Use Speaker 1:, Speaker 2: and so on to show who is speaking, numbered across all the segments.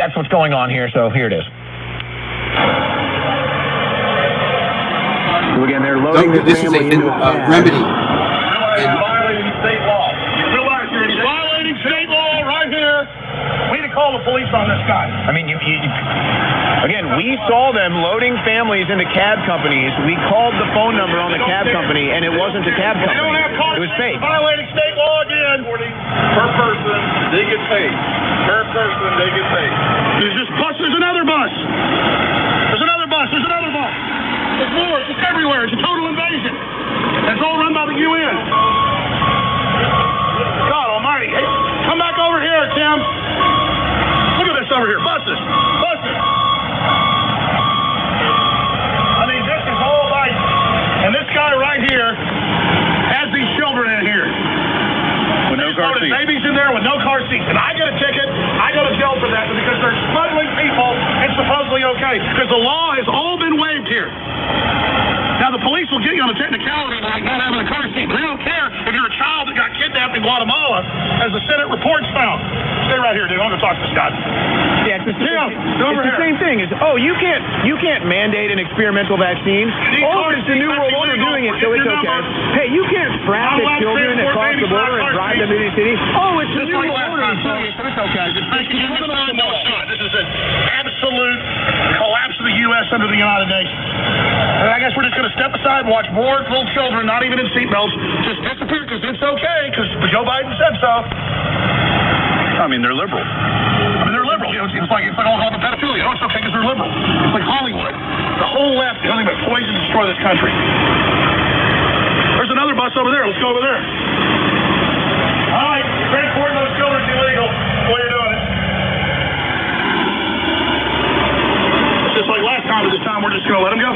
Speaker 1: that's what's going on here, so here it is. So again, they're loading
Speaker 2: this is a remedy.
Speaker 3: Violating state law. You realize you're violating state law right here. We need to call the police on this guy.
Speaker 1: I mean, again, we saw them loading families into cab companies. We called the phone number on the cab company, and it wasn't a cab company.
Speaker 3: They don't have cars.
Speaker 1: It was fake.
Speaker 3: Violating state law again. Per person, they get paid. Per person, they get paid. There's this bus. There's another bus. There's another bus. There's another bus. There's more. It's just everywhere. It's a total invasion. It's all run by the UN. God almighty. Hey, come back over here, Tim. Look at this over here. Buses. Buses. I mean, this is all like... And this guy right here has these children in here.
Speaker 1: With no car seats.
Speaker 3: Babies in there with no car seats. And I get a ticket. I go to jail for that because they're smuggling people. It's supposedly okay. Because the law has all been waived here. Now, the police will get you on a technicality like not having a car seat, but they don't care if you're a child that got kidnapped in Guatemala, as the Senate reports found. Stay right here, dude. I want to talk to this guy.
Speaker 1: Yeah, it's the same thing. It's, you can't mandate an experimental vaccine. It's the New World Order doing it, so it's okay. Hey, you can't traffic children across the border and drive them to the city. It's the New World Order, so it's okay.
Speaker 3: This is an absolute collapse of the U.S. under the United Nations. And I guess we're just going to step aside and watch more little children, not even in seatbelts, just disappear because it's okay, because Joe Biden said so. I mean, they're liberal. They're liberal. You know, it's like all called the pedophilia. It's okay because they're liberal. It's like Hollywood. The whole left is nothing but poison to destroy this country. There's another bus over there. Let's go over there. All right, transporting those children is illegal. While you're doing it. Just like last time, this time we're just going to let them go.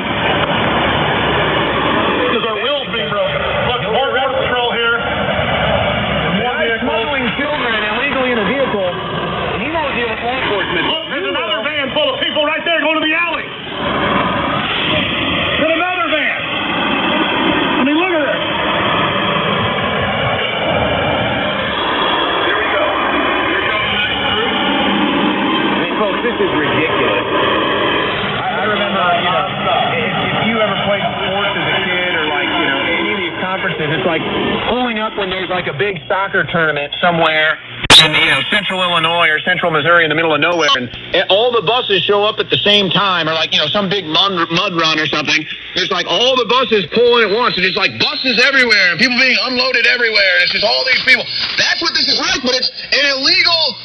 Speaker 3: Because our will's being broken. Look, more border patrol here.
Speaker 1: Smuggling children illegally in a vehicle, and he won't deal with law enforcement.
Speaker 3: Look, there's another van full of people right there going to the alley. There's another van. I mean, look at this. Here we go.
Speaker 1: I mean, folks, this is ridiculous. I remember, if you ever played sports as a kid or any of these conferences, it's like pulling up when there's like a big soccer tournament somewhere in central Illinois or central Missouri in the middle of nowhere, and all the buses show up at the same time, or some big mud run or something. There's like all the buses pulling at once, and it's like buses everywhere and people being unloaded everywhere, and it's just all these people. That's what this is like, but it's an illegal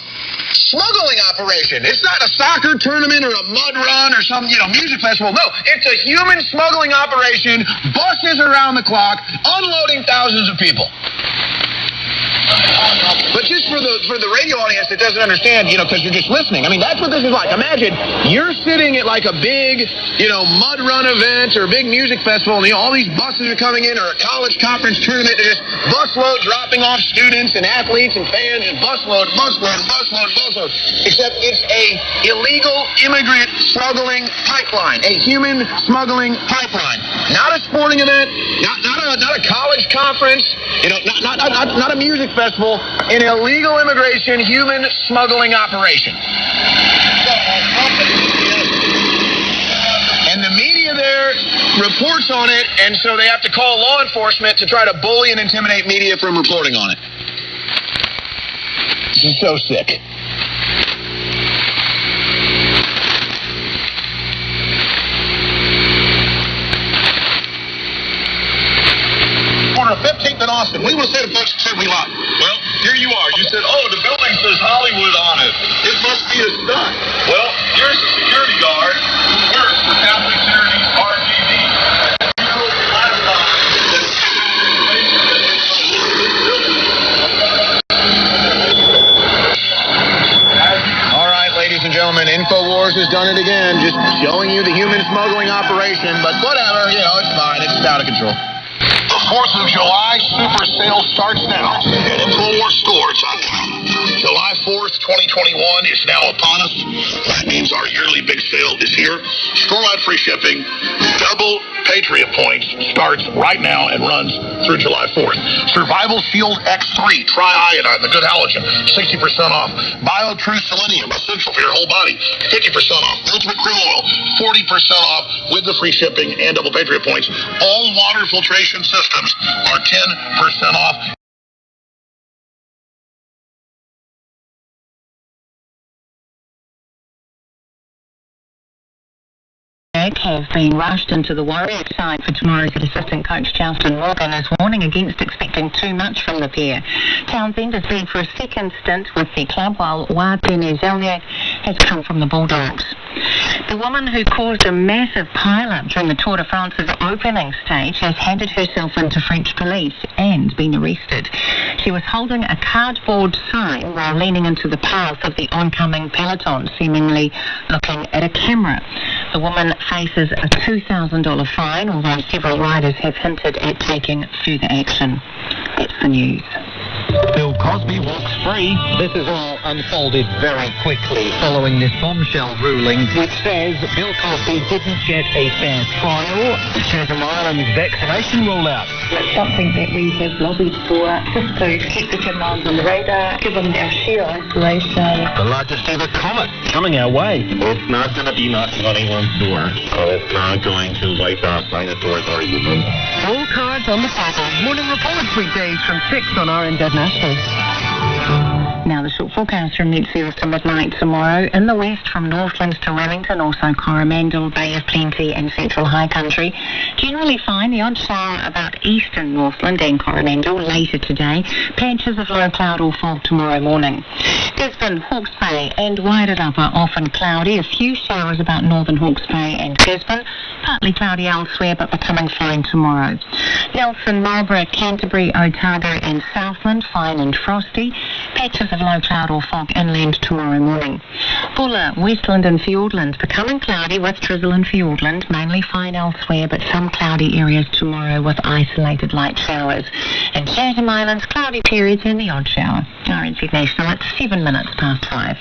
Speaker 1: smuggling operation. It's not a soccer tournament or a mud run or some, music festival. No, it's a human smuggling operation, buses around the clock, unloading thousands of people. But just for the radio audience that doesn't understand, because you're just listening, I mean, that's what this is like. Imagine you're sitting at like a big, mud run event or a big music festival, and all these buses are coming in, or a college conference tournament, and just busload dropping off students and athletes and fans, and busload. Except it's a illegal immigrant smuggling pipeline, a human smuggling pipeline. Not a sporting event, not a college conference, not a music festival, an illegal immigration human smuggling operation. And the media there reports on it, and so they have to call law enforcement to try to bully and intimidate media from reporting on it. This is so sick.
Speaker 3: Corner 15th and Austin. We will say to folks said we lied. Well, here you are. You said, the building says Hollywood on it. It must be a stunt. Well, here's a security guard who works for Catholic Charities RGB. You told me last time that
Speaker 1: All right, ladies and gentlemen, InfoWars has done it again, just showing you the human smuggling operation, but whatever, it's fine. It's just out of control.
Speaker 3: the 4th of July super sale starts now at InfoWars stores.com. July 4th, 2021 is now upon us. That means means our yearly big sale this year. Store-wide free shipping, double Patriot points, starts right now and runs through July 4th. Survival Shield X3 Tri-Iodine, the good halogen, 60% off. BioTrue Selenium, essential for your whole body, 50% off. Ultimate Krill Oil, 40% off with the free shipping and double Patriot points. All water filtration systems are 10% off.
Speaker 2: Have been rushed into the Warriors side for tomorrow, but assistant coach Charleston Morgan is warning against expecting too much from the pair. Townsend has been for a second stint with the club, while Watene Zelniak has come from the Bulldogs. The woman who caused a massive pile-up during the Tour de France's opening stage has handed herself into French police and been arrested. She was holding a cardboard sign while leaning into the path of the oncoming peloton, seemingly looking at a camera. The woman faces a $2,000 fine, although several riders have hinted at taking further action. That's the news.
Speaker 4: Bill Cosby walks free. This has all unfolded very quickly following this bombshell ruling, which says Bill Cosby didn't get a fair trial. Susan Ireland's vaccination rollout.
Speaker 2: It's something that we have lobbied for, just to keep the demands on the radar, given our sheer isolation.
Speaker 4: The largest ever comet coming our way.
Speaker 5: It's not going to be knocking on anyone's door, so it's not going to wipe out dinosaurs or humans.
Speaker 4: All cards on the table. Morning reports weekdays from 6 on RN National.
Speaker 2: Now the short forecast from mid 0 to midnight tomorrow. In the west from Northlands to Wellington, also Coromandel, Bay of Plenty and Central High Country. Generally fine, the odd shower about eastern Northland and Coromandel later today. Patches of low cloud or fog tomorrow morning. Gisborne, Hawke's Bay and Wairarapa are often cloudy. A few showers about northern Hawke's Bay and Gisborne. Partly cloudy elsewhere but becoming fine tomorrow. Nelson, Marlborough, Canterbury, Otago and Southland, fine and frosty. Patches of low cloud or fog inland tomorrow morning. Buller, Westland and Fiordland becoming cloudy with drizzle in Fiordland, mainly fine elsewhere but some cloudy areas tomorrow with isolated light showers. And Chatham Islands, cloudy periods and the odd shower. RNZ National at 7 minutes past 5.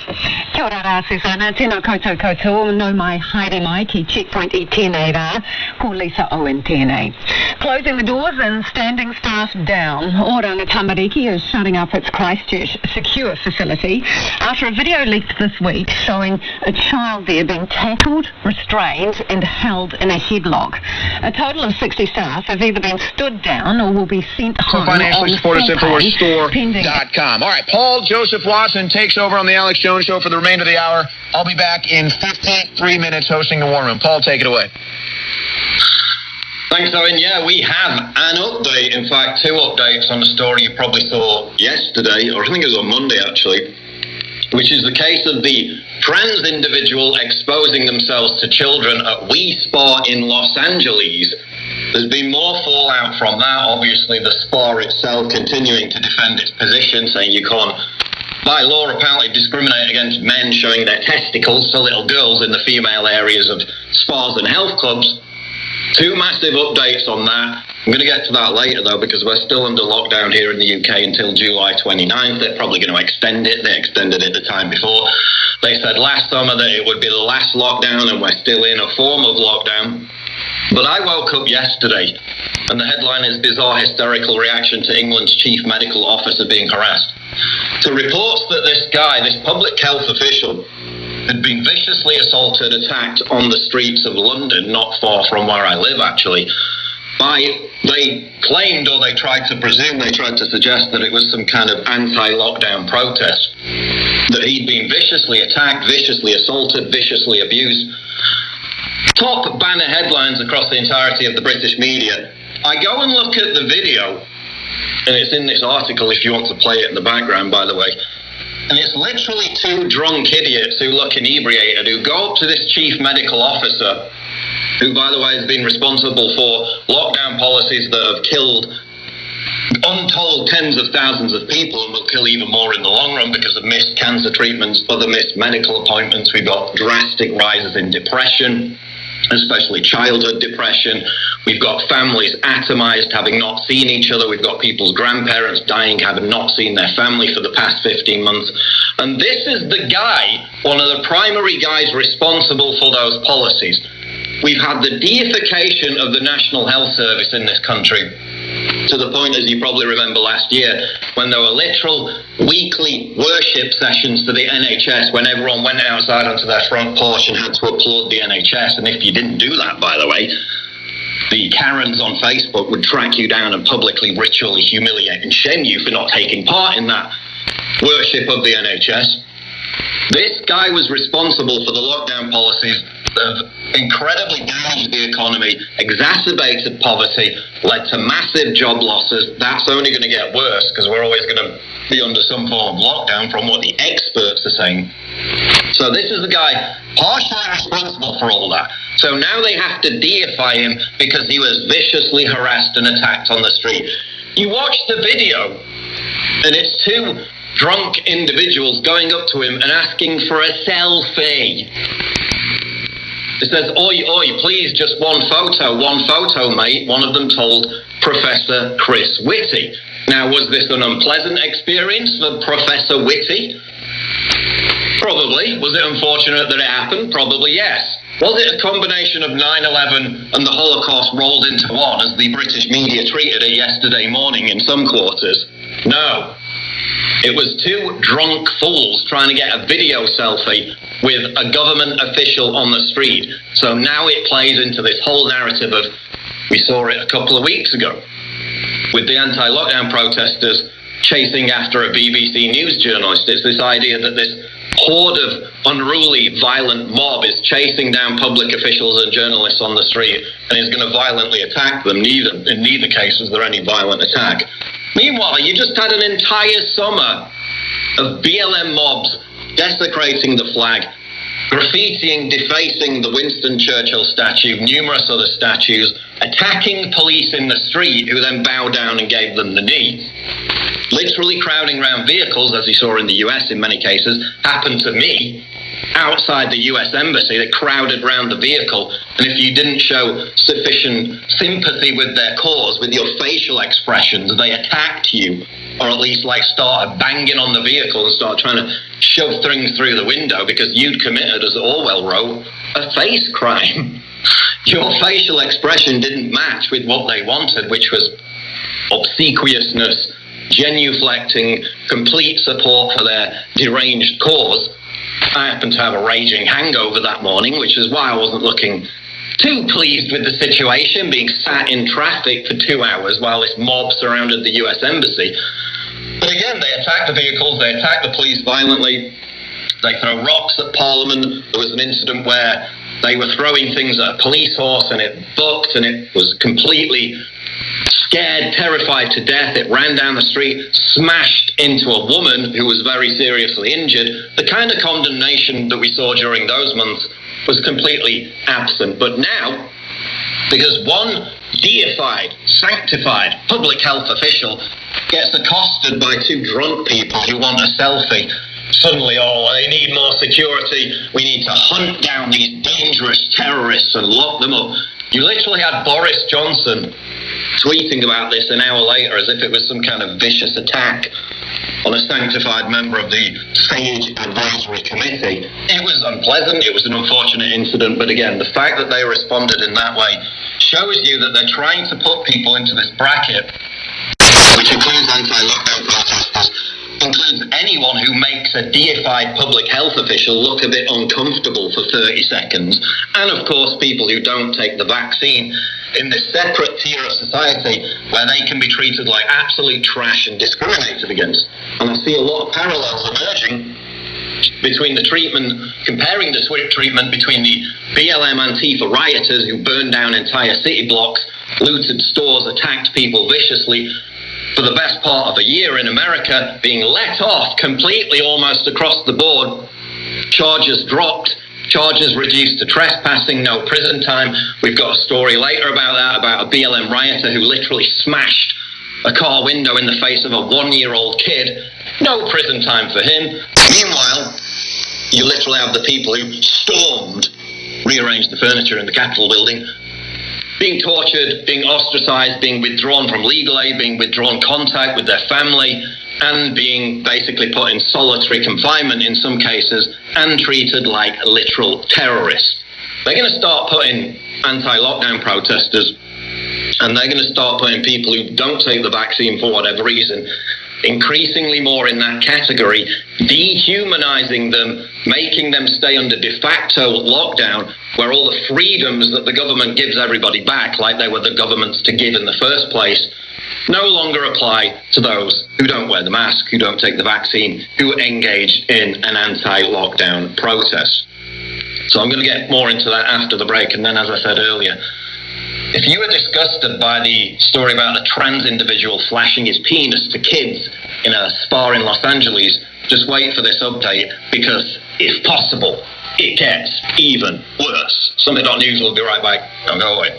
Speaker 6: Kia ora rā, Susana. Tēnā koutou koutou. No mai haere mai ki checkpoint I tēnei rā. Ko Lisa Owen tēnei. Closing the doors and standing staff down. Oranga Tamariki is shutting up its Christchurch secure facility after a video leaked this week showing a child there being tackled, restrained and held in a headlock. A total of 60 staff have either been stood down or will be sent home.
Speaker 1: Financially support us,
Speaker 6: pending.
Speaker 1: InfoWarsStore.com. All right, Paul Joseph Watson takes over on the Alex Jones Show for the remainder of the hour. I'll be back in 53 minutes hosting the War Room. Paul, take it away.
Speaker 7: Thanks, Owen. Yeah, we have an update. In fact, two updates on the story you probably saw yesterday, or I think it was on Monday, actually, which is the case of the trans individual exposing themselves to children at Wii Spa in Los Angeles. There's been more fallout from that. Obviously, the spa itself continuing to defend its position, saying you can't, by law, apparently discriminate against men showing their testicles to little girls in the female areas of spas and health clubs. Two massive updates on that. I'm going to get to that later, though, because we're still under lockdown here in the UK until July 29th. They're probably going to extend it. They extended it the time before. They said last summer that it would be the last lockdown, and we're still in a form of lockdown. But I woke up yesterday, and the headline is Bizarre Hysterical Reaction to England's Chief Medical Officer Being Harassed. To reports that this guy, this public health official, had been viciously assaulted, attacked on the streets of London, not far from where I live, actually. They claimed, or they tried to presume, they tried to suggest that it was some kind of anti-lockdown protest, that he'd been viciously attacked, viciously assaulted, viciously abused. Top banner headlines across the entirety of the British media. I go and look at the video, and it's in this article if you want to play it in the background, by the way. And it's literally two drunk idiots who look inebriated who go up to this chief medical officer, who, by the way, has been responsible for lockdown policies that have killed untold tens of thousands of people and will kill even more in the long run because of missed cancer treatments, other missed medical appointments. We've got drastic rises in depression. especially childhood depression. We've got families atomized, having not seen each other. We've got people's grandparents dying, having not seen their family for the past 15 months. And this is the guy, one of the primary guys responsible for those policies. We've had the deification of the National Health Service in this country, to the point, as you probably remember last year, when there were literal weekly worship sessions to the NHS, when everyone went outside onto their front porch and had to applaud the NHS. And if you didn't do that, by the way, the Karens on Facebook would track you down and publicly ritually humiliate and shame you for not taking part in that worship of the NHS. This guy was responsible for the lockdown policies that have incredibly damaged the economy, exacerbated poverty, led to massive job losses. That's only going to get worse because we're always going to be under some form of lockdown from what the experts are saying. So this is the guy partially responsible for all that. So now they have to deify him because he was viciously harassed and attacked on the street. You watch the video and it's two drunk individuals going up to him and asking for a selfie. It says, oi, oi, please, just one photo, mate. One of them told Professor Chris Whitty. Now, was this an unpleasant experience for Professor Whitty? Probably. Was it unfortunate that it happened? Probably, yes. Was it a combination of 9/11 and the Holocaust rolled into one, as the British media treated it yesterday morning in some quarters? No. It was two drunk fools trying to get a video selfie with a government official on the street. So now it plays into this whole narrative of, we saw it a couple of weeks ago, with the anti-lockdown protesters chasing after a BBC News journalist. It's this idea that this horde of unruly, violent mob is chasing down public officials and journalists on the street and is going to violently attack them. In neither case was there any violent attack. Meanwhile, you just had an entire summer of BLM mobs desecrating the flag, graffitiing, defacing the Winston Churchill statue, numerous other statues, attacking police in the street who then bowed down and gave them the knee. Literally crowding around vehicles, as you saw in the US in many cases, happened to me outside the US Embassy. They crowded around the vehicle, and if you didn't show sufficient sympathy with their cause, with your facial expressions, they attacked you, or at least started banging on the vehicle and started trying to shove things through the window because you'd committed, as Orwell wrote, a face crime. Your facial expression didn't match with what they wanted, which was obsequiousness, genuflecting, complete support for their deranged cause. I happened to have a raging hangover that morning, which is why I wasn't looking too pleased with the situation, being sat in traffic for 2 hours while this mob surrounded the US Embassy. But again, they attacked the vehicles, they attacked the police violently, they throw rocks at Parliament. There was an incident where they were throwing things at a police horse and it bucked and it was completely scared, terrified to death. It ran down the street, smashed into a woman who was very seriously injured. The kind of condemnation that we saw during those months was completely absent. But now, because one deified, sanctified public health official gets accosted by two drunk people who want a selfie, suddenly, they need more security. We need to hunt down these dangerous terrorists and lock them up. You literally had Boris Johnson tweeting about this an hour later as if it was some kind of vicious attack on a sanctified member of the SAGE Advisory Committee. It was unpleasant, it was an unfortunate incident, but again, the fact that they responded in that way shows you that they're trying to put people into this bracket, which includes anti-lockdown protesters, includes anyone who makes a deified public health official look a bit uncomfortable for 30 seconds, and of course people who don't take the vaccine in this separate tier of society where they can be treated like absolute trash and discriminated against. And I see a lot of parallels emerging between the treatment, comparing the treatment between the BLM Antifa rioters who burned down entire city blocks, looted stores, attacked people viciously for the best part of a year in America, being let off completely almost across the board, charges dropped, charges reduced to trespassing, no prison time. We've got a story later about that, about a BLM rioter who literally smashed a car window in the face of a 1-year-old kid. No prison time for him. Meanwhile, you literally have the people who stormed rearrange the furniture in the Capitol building, being tortured, being ostracized, being withdrawn from legal aid, being withdrawn contact with their family, and being basically put in solitary confinement in some cases and treated like literal terrorists. They're going to start putting anti-lockdown protesters, and they're going to start putting people who don't take the vaccine for whatever reason increasingly more in that category, dehumanizing them, making them stay under de facto lockdown, where all the freedoms that the government gives everybody back, like they were the government's to give in the first place, no longer apply to those who don't wear the mask, who don't take the vaccine, who engage in an anti-lockdown protest. So I'm going to get more into that after the break, and then, as I said earlier, if you were disgusted by the story about a trans individual flashing his penis to kids in a spa in Los Angeles, just wait for this update, because if possible, it gets even worse. Summit.news will be right back. Don't go away.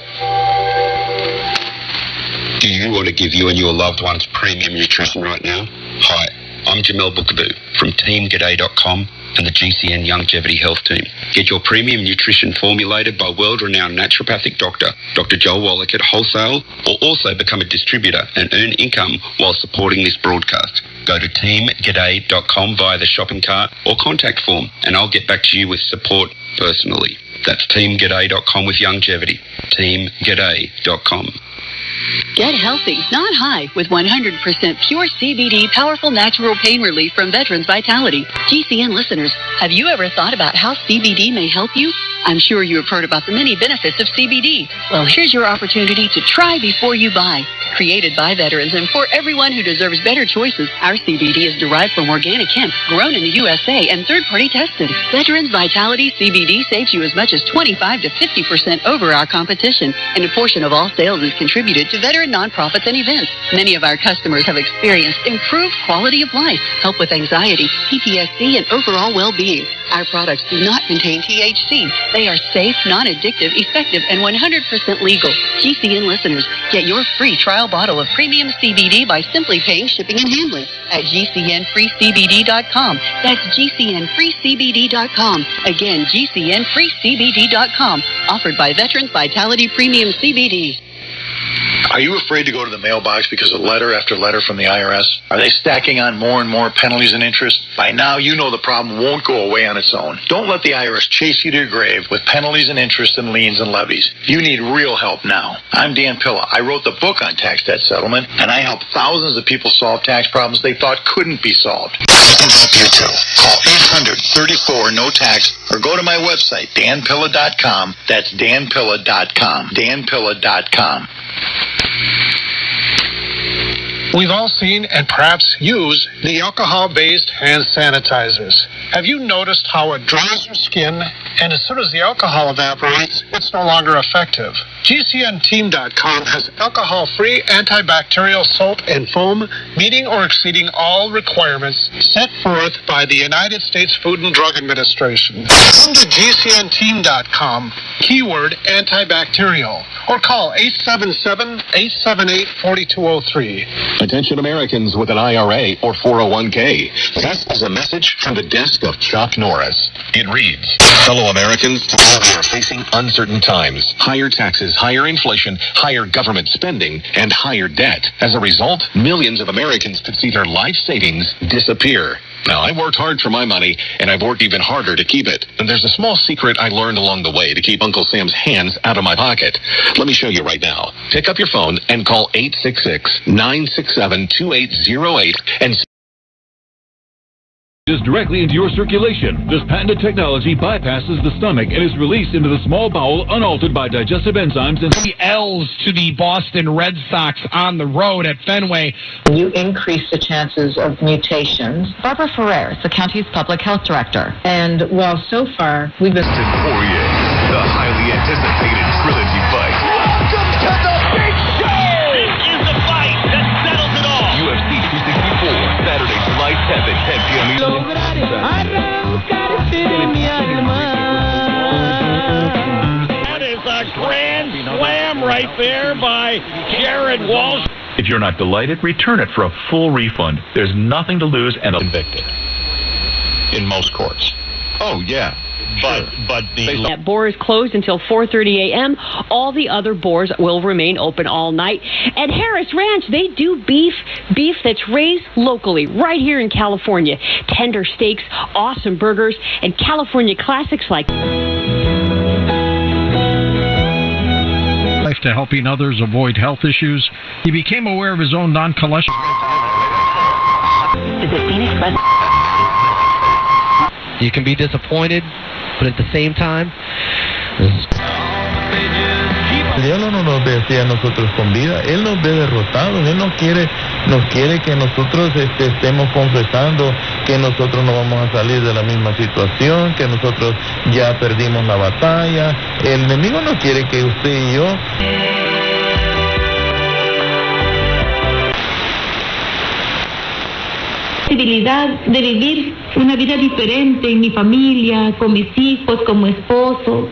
Speaker 8: Do you want to give you and your loved ones premium nutrition right now? Hi, I'm Jamel Bookaboo from TeamGaday.com and the GCN Longevity Health Team. Get your premium nutrition formulated by world-renowned naturopathic doctor, Dr. Joel Wallach at wholesale, or also become a distributor and earn income while supporting this broadcast. Go to TeamGaday.com via the shopping cart or contact form, and I'll get back to you with support personally. That's TeamGaday.com with longevity. TeamGaday.com.
Speaker 9: Get healthy, not high, with 100% pure CBD powerful natural pain relief from Veterans Vitality. GCN listeners, have you ever thought about how CBD may help you? I'm sure you have heard about the many benefits of CBD. Well, here's your opportunity to try before you buy. Created by veterans and for everyone who deserves better choices, our CBD is derived from organic hemp, grown in the USA, and third-party tested. Veterans Vitality CBD saves you as much as 25 to 50% over our competition, and a portion of all sales is contributed to veteran nonprofits and events. Many of our customers have experienced improved quality of life, help with anxiety, PTSD, and overall well-being. Our products do not contain THC. They are safe, non-addictive, effective, and 100% legal. GCN listeners, get your free trial bottle of premium CBD by simply paying shipping and handling at GCNFreeCBD.com. That's GCNFreeCBD.com. Again, GCNFreeCBD.com. Offered by Veterans Vitality Premium CBD.
Speaker 10: Are you afraid to go to the mailbox because of letter after letter from the IRS? Are they stacking on more and more penalties and interest? By now, you know the problem won't go away on its own. Don't let the IRS chase you to your grave with penalties and interest and liens and levies. You need real help now. I'm Dan Pilla. I wrote the book on tax debt settlement, and I help thousands of people solve tax problems they thought couldn't be solved. I can help you too. Call 800-34-NO-TAX or go to my website, danpilla.com. That's danpilla.com. danpilla.com.
Speaker 11: We've all seen and perhaps used the alcohol-based hand sanitizers. Have you noticed how it dries your skin, and as soon as the alcohol evaporates, it's no longer effective? GCNteam.com has alcohol-free antibacterial soap and foam, meeting or exceeding all requirements set forth by the United States Food and Drug Administration. Come to GCNteam.com, keyword antibacterial, or call 877-878-4203.
Speaker 12: Attention Americans with an IRA or 401k. This is a message from the desk of Chuck Norris. It reads, fellow Americans, we are facing uncertain times. Higher taxes, higher inflation, higher government spending, and higher debt. As a result, millions of Americans could see their life savings disappear. Now, I worked hard for my money, and I've worked even harder to keep it. And there's a small secret I learned along the way to keep Uncle Sam's hands out of my pocket. Let me show you right now. Pick up your phone and call 866-967-2808 and
Speaker 13: directly into your circulation. This patented technology bypasses the stomach and is released into the small bowel unaltered by digestive enzymes and
Speaker 14: the L's to the Boston Red Sox on the road at Fenway.
Speaker 15: You increase the chances of mutations.
Speaker 16: Barbara Ferrer is the county's public health director.
Speaker 15: And while so far we've been...
Speaker 17: Poirier, the highly anticipated trilogy fight.
Speaker 18: Welcome to the big show!
Speaker 17: This is the fight that settles it all. UFC 264, Saturday, July 7th, 10 p.m.
Speaker 14: That is a grand slam right there by Jared Walsh.
Speaker 19: If you're not delighted, return it for a full refund. There's nothing to lose and convicted.
Speaker 20: In most courts. Oh, yeah.
Speaker 14: But
Speaker 20: that bore is closed until 4:30 a.m. All the other bores will remain open all night. At Harris Ranch, they do beef that's raised locally, right here in California. Tender steaks, awesome burgers, and California classics like
Speaker 11: to helping others avoid health issues. He became aware of his own non-cholesterol.
Speaker 21: You can be disappointed, but at the same time,
Speaker 22: Dios no nos ve así a nosotros con vida, Él nos ve derrotados, Él nos quiere que nosotros estemos confesando que nosotros no vamos a salir de la misma situación, que nosotros ya perdimos la batalla. El enemigo no quiere que usted y yo...
Speaker 23: Posibilidad de vivir una vida diferente en mi familia, con mis hijos, como esposo,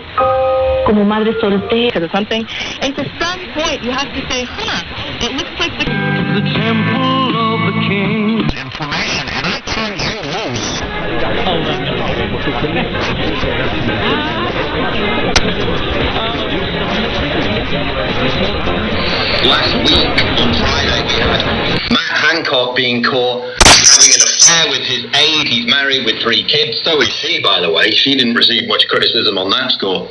Speaker 23: como madre soltera.
Speaker 2: Something. And to some point, you have to say, it looks like the
Speaker 18: temple of the king.
Speaker 2: Information, and I turn you loose.
Speaker 7: Last week, on Friday, we had Matt Hancock being caught having an affair with his aide. He's married with 3 kids. So is she, by the way. She didn't receive much criticism on that score.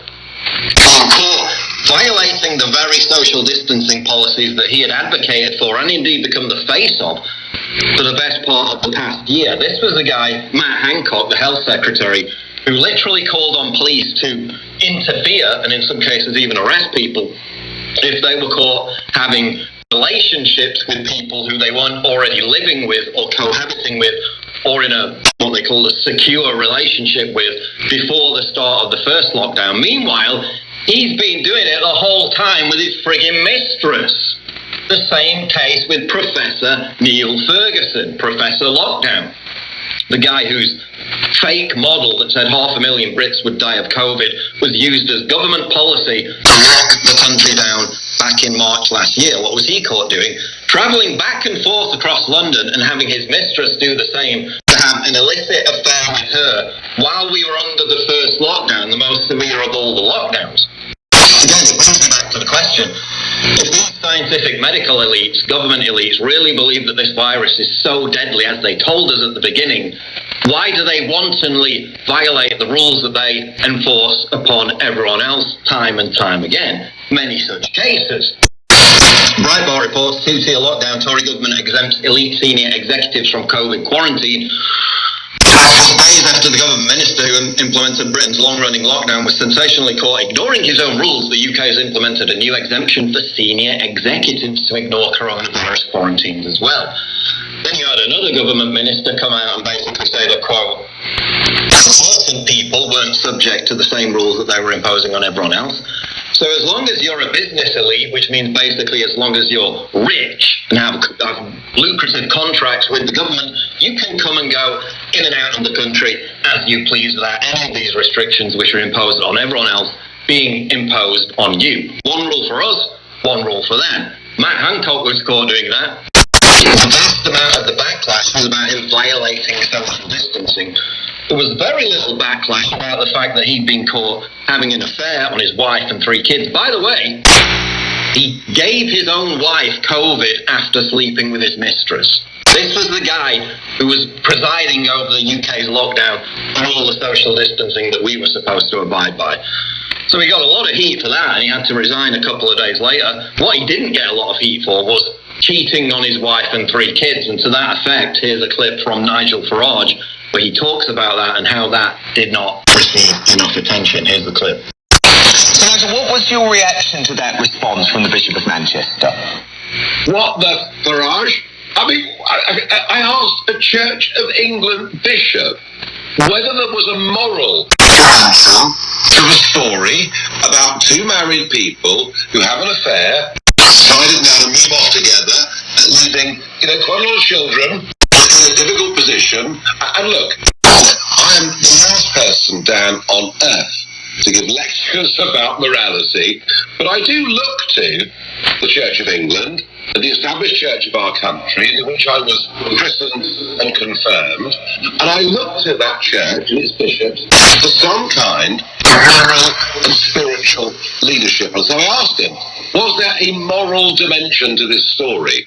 Speaker 7: Being caught violating the very social distancing policies that he had advocated for and indeed become the face of for the best part of the past year. This was the guy, Matt Hancock, the health secretary, who literally called on police to interfere and in some cases even arrest people if they were caught having relationships with people who they weren't already living with or cohabiting with or in a what they call a secure relationship with before the start of the first lockdown. Meanwhile, he's been doing it the whole time with his frigging mistress. The same case with Professor Neil Ferguson, Professor Lockdown. The guy whose fake model that said 500,000 Brits would die of COVID was used as government policy to lock the country down back in March last year. What was he caught doing? Travelling back and forth across London and having his mistress do the same, to have an illicit affair with her while we were under the first lockdown, the most severe of all the lockdowns. Again, it brings me back to the question. If these scientific medical elites, government elites, really believe that this virus is so deadly as they told us at the beginning, why do they wantonly violate the rules that they enforce upon everyone else time and time again? Many such cases. Breitbart reports 2-tier lockdown, Tory government exempts elite senior executives from COVID quarantine. Days after the government minister who implemented Britain's long-running lockdown was sensationally caught ignoring his own rules, the UK has implemented a new exemption for senior executives to ignore coronavirus quarantines as well. Then you had another government minister come out and basically say that, quote, certain people weren't subject to the same rules that they were imposing on everyone else. So as long as you're a business elite, which means basically as long as you're rich and have lucrative contracts with the government, you can come and go in and out of the country as you please without any of these restrictions which are imposed on everyone else being imposed on you. One rule for us, one rule for them. Matt Hancock was caught doing that. The vast amount of the backlash was about him violating social distancing. There was very little backlash about the fact that he'd been caught having an affair on his wife and 3 kids. By the way, he gave his own wife COVID after sleeping with his mistress. This was the guy who was presiding over the UK's lockdown and all the social distancing that we were supposed to abide by. So he got a lot of heat for that, and he had to resign a couple of days later. What he didn't get a lot of heat for was cheating on his wife and 3 kids, and to that effect, here's a clip from Nigel Farage, where he talks about that and how that did not receive enough attention. Here's the clip.
Speaker 24: So, Nigel, what was your reaction to that response from the Bishop of Manchester?
Speaker 25: What the Farage? I mean, I asked a Church of England bishop whether there was a moral to the story about 2 married people who have an affair, tie them down and move off together, leaving, quite a lot of children in a difficult position. And look, I am the last person down on earth to give lectures about morality, but I do look to the Church of England the established church of our country, in which I was christened and confirmed, and I looked at that church and its bishops for some kind of moral and spiritual leadership. And so I asked him, was there a moral dimension to this story?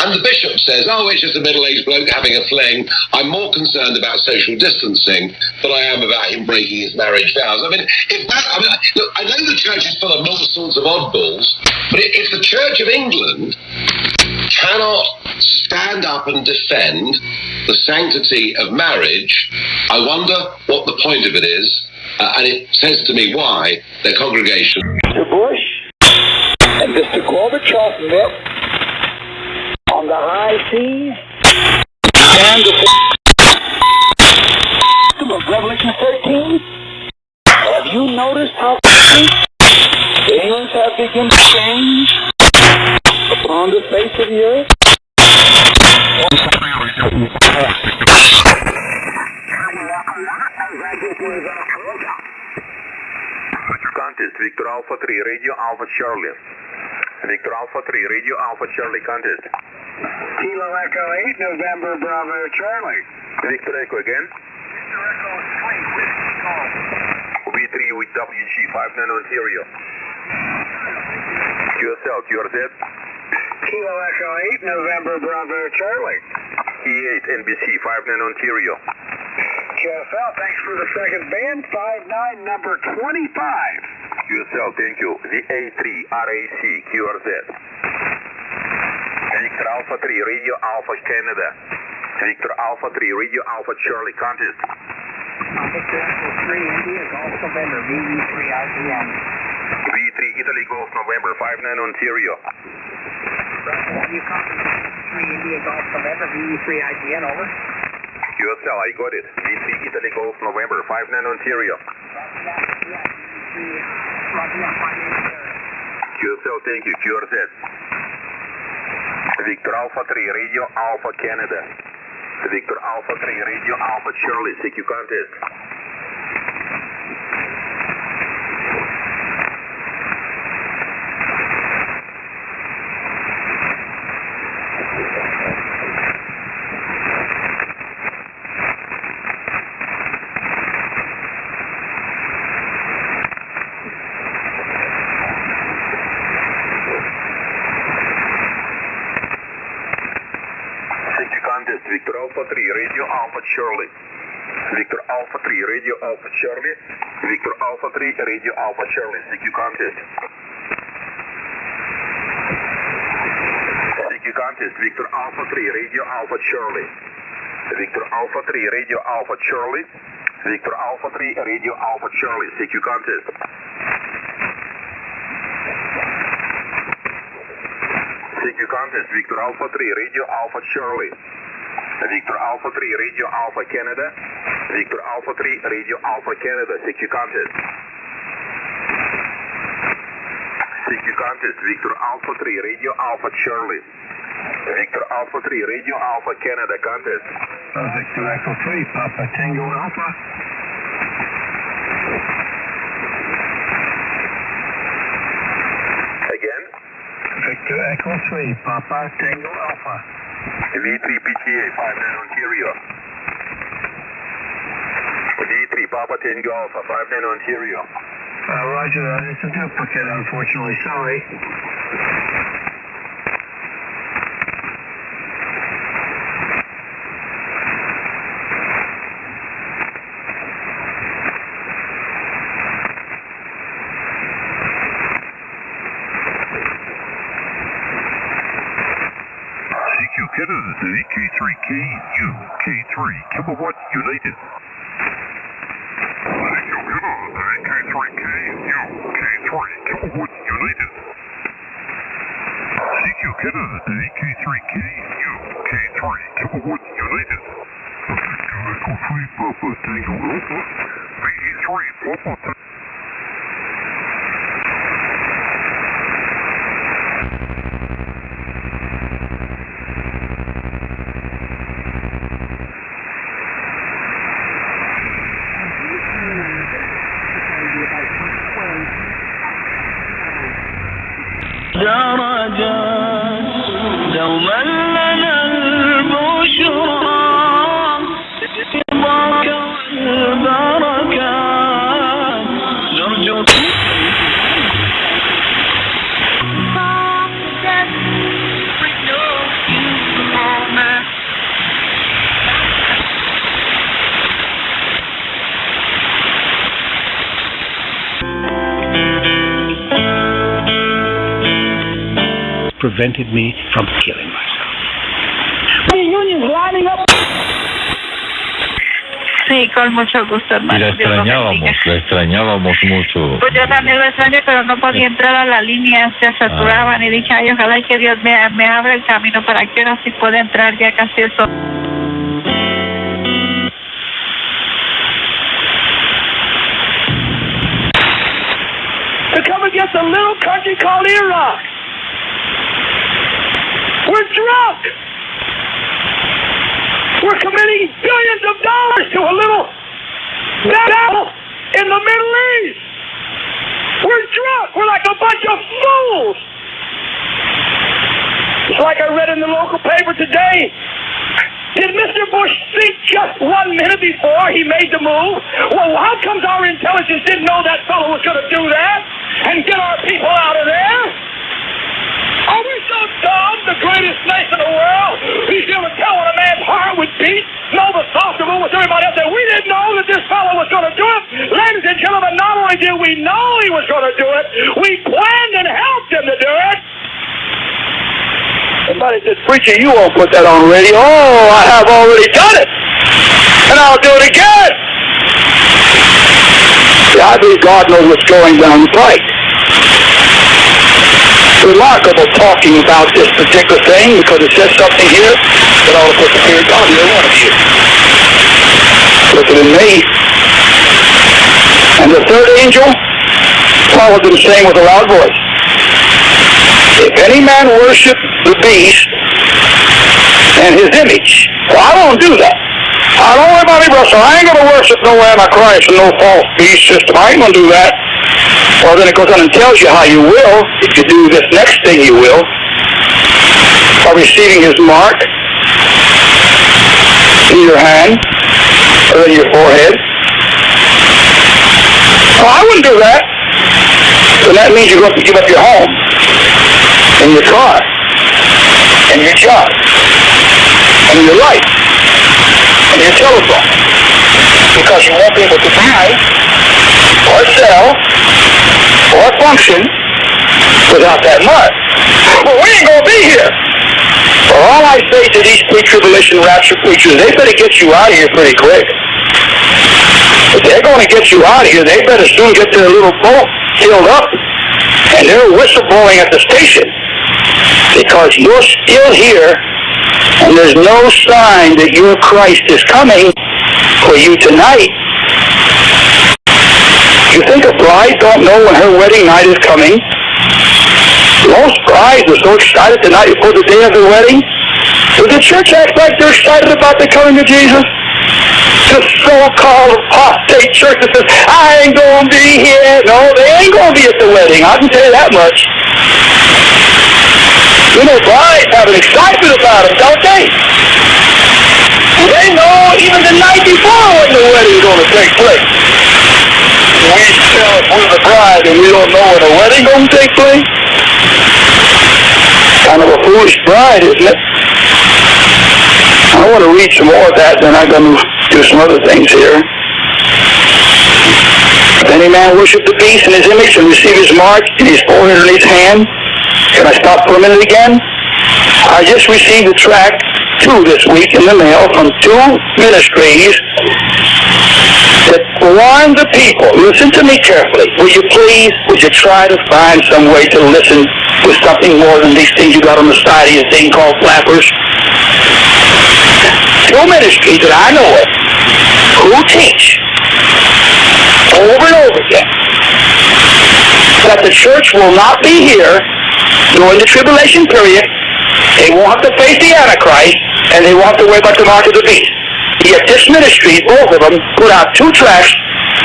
Speaker 25: And the bishop says, oh, it's just a middle-aged bloke having a fling. I'm more concerned about social distancing than I am about him breaking his marriage vows. I mean, look, I know the church is full of all sorts of oddballs, but if the Church of England cannot stand up and defend the sanctity of marriage, I wonder what the point of it is, and it says to me why their congregation...
Speaker 1: Mr. Bush and Mr. Gorbachev met on the high seas and the of Revelation 13. Have you noticed how quickly things have begun to change on the face of the earth?
Speaker 3: Contest Victor Alpha 3 Radio Alpha Charlie. Victor Alpha 3 Radio Alpha Charlie contest.
Speaker 1: Kilo Echo 8 November Bravo Charlie.
Speaker 3: Victor Echo again.
Speaker 1: Victor Echo 3 Whiskey Golf.
Speaker 3: V3 with WG 59 Ontario. QSL QRZ.
Speaker 1: Kilo Echo 8 November Bravo Charlie.
Speaker 3: E8 NBC 59 Ontario.
Speaker 1: QSL, thanks for the second band. 59 number 25.
Speaker 3: QSL, thank you. VA3 RAC QRZ. Victor Alpha 3 Radio Alpha Canada. Victor Alpha 3 Radio Alpha Charlie contest.
Speaker 1: Victor Alpha 3 India Golf November VE3 IGN.
Speaker 3: V3 Italy Golf November 59 Ontario.
Speaker 1: You copy 3 India Golf November VE3 IGN, over.
Speaker 3: QSL, I got it. V3 Italy Golf November 59 Ontario. QSL, thank you. QRZ. Victor Alpha 3 Radio Alpha Canada. Victor Alpha 3 Radio Alpha Charlie, CQ contest. Victor Alpha 3 Radio Alpha Charlie. Victor Alpha 3 Radio Alpha Charlie. Victor Alpha 3 Radio Alpha Charlie. CQ contest. CQ contest. Victor Alpha 3 Radio Alpha Charlie. Victor Alpha 3 Radio Alpha Charlie. Victor Alpha 3 Radio Alpha Charlie. CQ contest. CQ contest. Victor Alpha 3 Radio Alpha Charlie. Victor Alpha 3 Radio Alpha Canada. Victor Alpha 3 Radio Alpha Canada. CQ contest. CQ contest. Victor Alpha 3 Radio Alpha Charlie. Victor Alpha 3 Radio Alpha Canada contest.
Speaker 1: Victor Echo 3 Papa Tango Alpha.
Speaker 3: Again.
Speaker 1: Victor Echo 3 Papa Tango Alpha.
Speaker 3: V3 PTA 59 Ontario. V3 Papa Tango Alpha 59 Ontario.
Speaker 1: Roger that. It's a duplicate, unfortunately. Sorry.
Speaker 4: Canada to K3KU, K3, Kilowatt United. CQ Canada to K3KU, K3, Kilowatt United. CQ Canada to K3KU, K3, Kilowatt United. Echo 3 Papa Tango Alpha, VE3 Papa Tango.
Speaker 18: درجات
Speaker 5: prevented me from killing myself.
Speaker 1: The union's lining up.
Speaker 6: Sí, con mucho gusto, hermano.
Speaker 8: Y la extrañábamos mucho.
Speaker 6: Pues yo también lo extraño, pero no podía entrar a la línea, se saturaban y dije, ay, ojalá que Dios me abra el camino para que ahora sí pueda entrar ya casi eso.
Speaker 1: To come against a little country called Iraq. We're drunk. We're committing billions of dollars to a little battle in the Middle East. We're drunk. We're like a bunch of fools. It's like I read in the local paper today. Did Mr. Bush think just 1 minute before he made the move? Well, how comes our intelligence didn't know that fellow was going to do that and get our people out of there? Are we so dumb, the greatest nation in the world? He's going to tell when a man's heart would beat, know the thoughts of with everybody else, that we didn't know that this fellow was going to do it. Ladies and gentlemen, not only did we know he was going to do it, we planned and helped him to do it. Somebody said, preacher, you won't put that on radio. Oh, I have already done it. And I'll do it again. Yeah, I believe God knows what's going down the pike. Remarkable talking about this particular thing, because it says something here that ought to put the fear of God in every one of you. Looking at me. And the third angel followed them, saying with a loud voice, if any man worship the beast and his image, well, I don't do that. I don't worry about me, Russell. I ain't going to worship no Antichrist and no false beast system. I ain't going to do that. Well, then it goes on and tells you how you will, if you do this next thing you will, by receiving his mark in your hand or in your forehead. Well, I wouldn't do that. So that means you're going to give up your home, and your car, and your job, and your life, and your telephone, because you won't be able to buy or sell or function without that mark. Well, we ain't gonna be here. Well, all I say to these pre-tribulation rapture preachers, they better get you out of here pretty quick. If they're gonna get you out of here, they better soon get their little boat filled up, and they're whistleblowing at the station, because you're still here, and there's no sign that your Christ is coming for you tonight. You think a bride don't know when her wedding night is coming? Most brides are so excited the night before the day of the wedding. Does the church act like they're excited about the coming of Jesus? The so-called apostate church that says, I ain't going to be here. No, they ain't going to be at the wedding. I can tell you that much. You know, brides have an excitement about them, don't they? They know even the night before when the wedding's going to take place. We tell us we're the bride and we don't know when the wedding going to take place. Kind of a foolish bride, isn't it? I want to read some more of that, then I'm going to do some other things here. If any man worship the beast in his image and receive his mark in his forehead or in his hand, can I stop for a minute again? I just received a tract, 2 this week in the mail from 2 ministries that warn the people. Listen to me carefully. Will you please, would you try to find some way to listen with something more than these things you got on the side of your thing called flappers? 2 ministries that I know of who teach over and over again that the church will not be here during the tribulation period. They won't have to face the Antichrist, and they won't have to worry about the mark of the beast. Yet this ministry, both of them, put out 2 tracts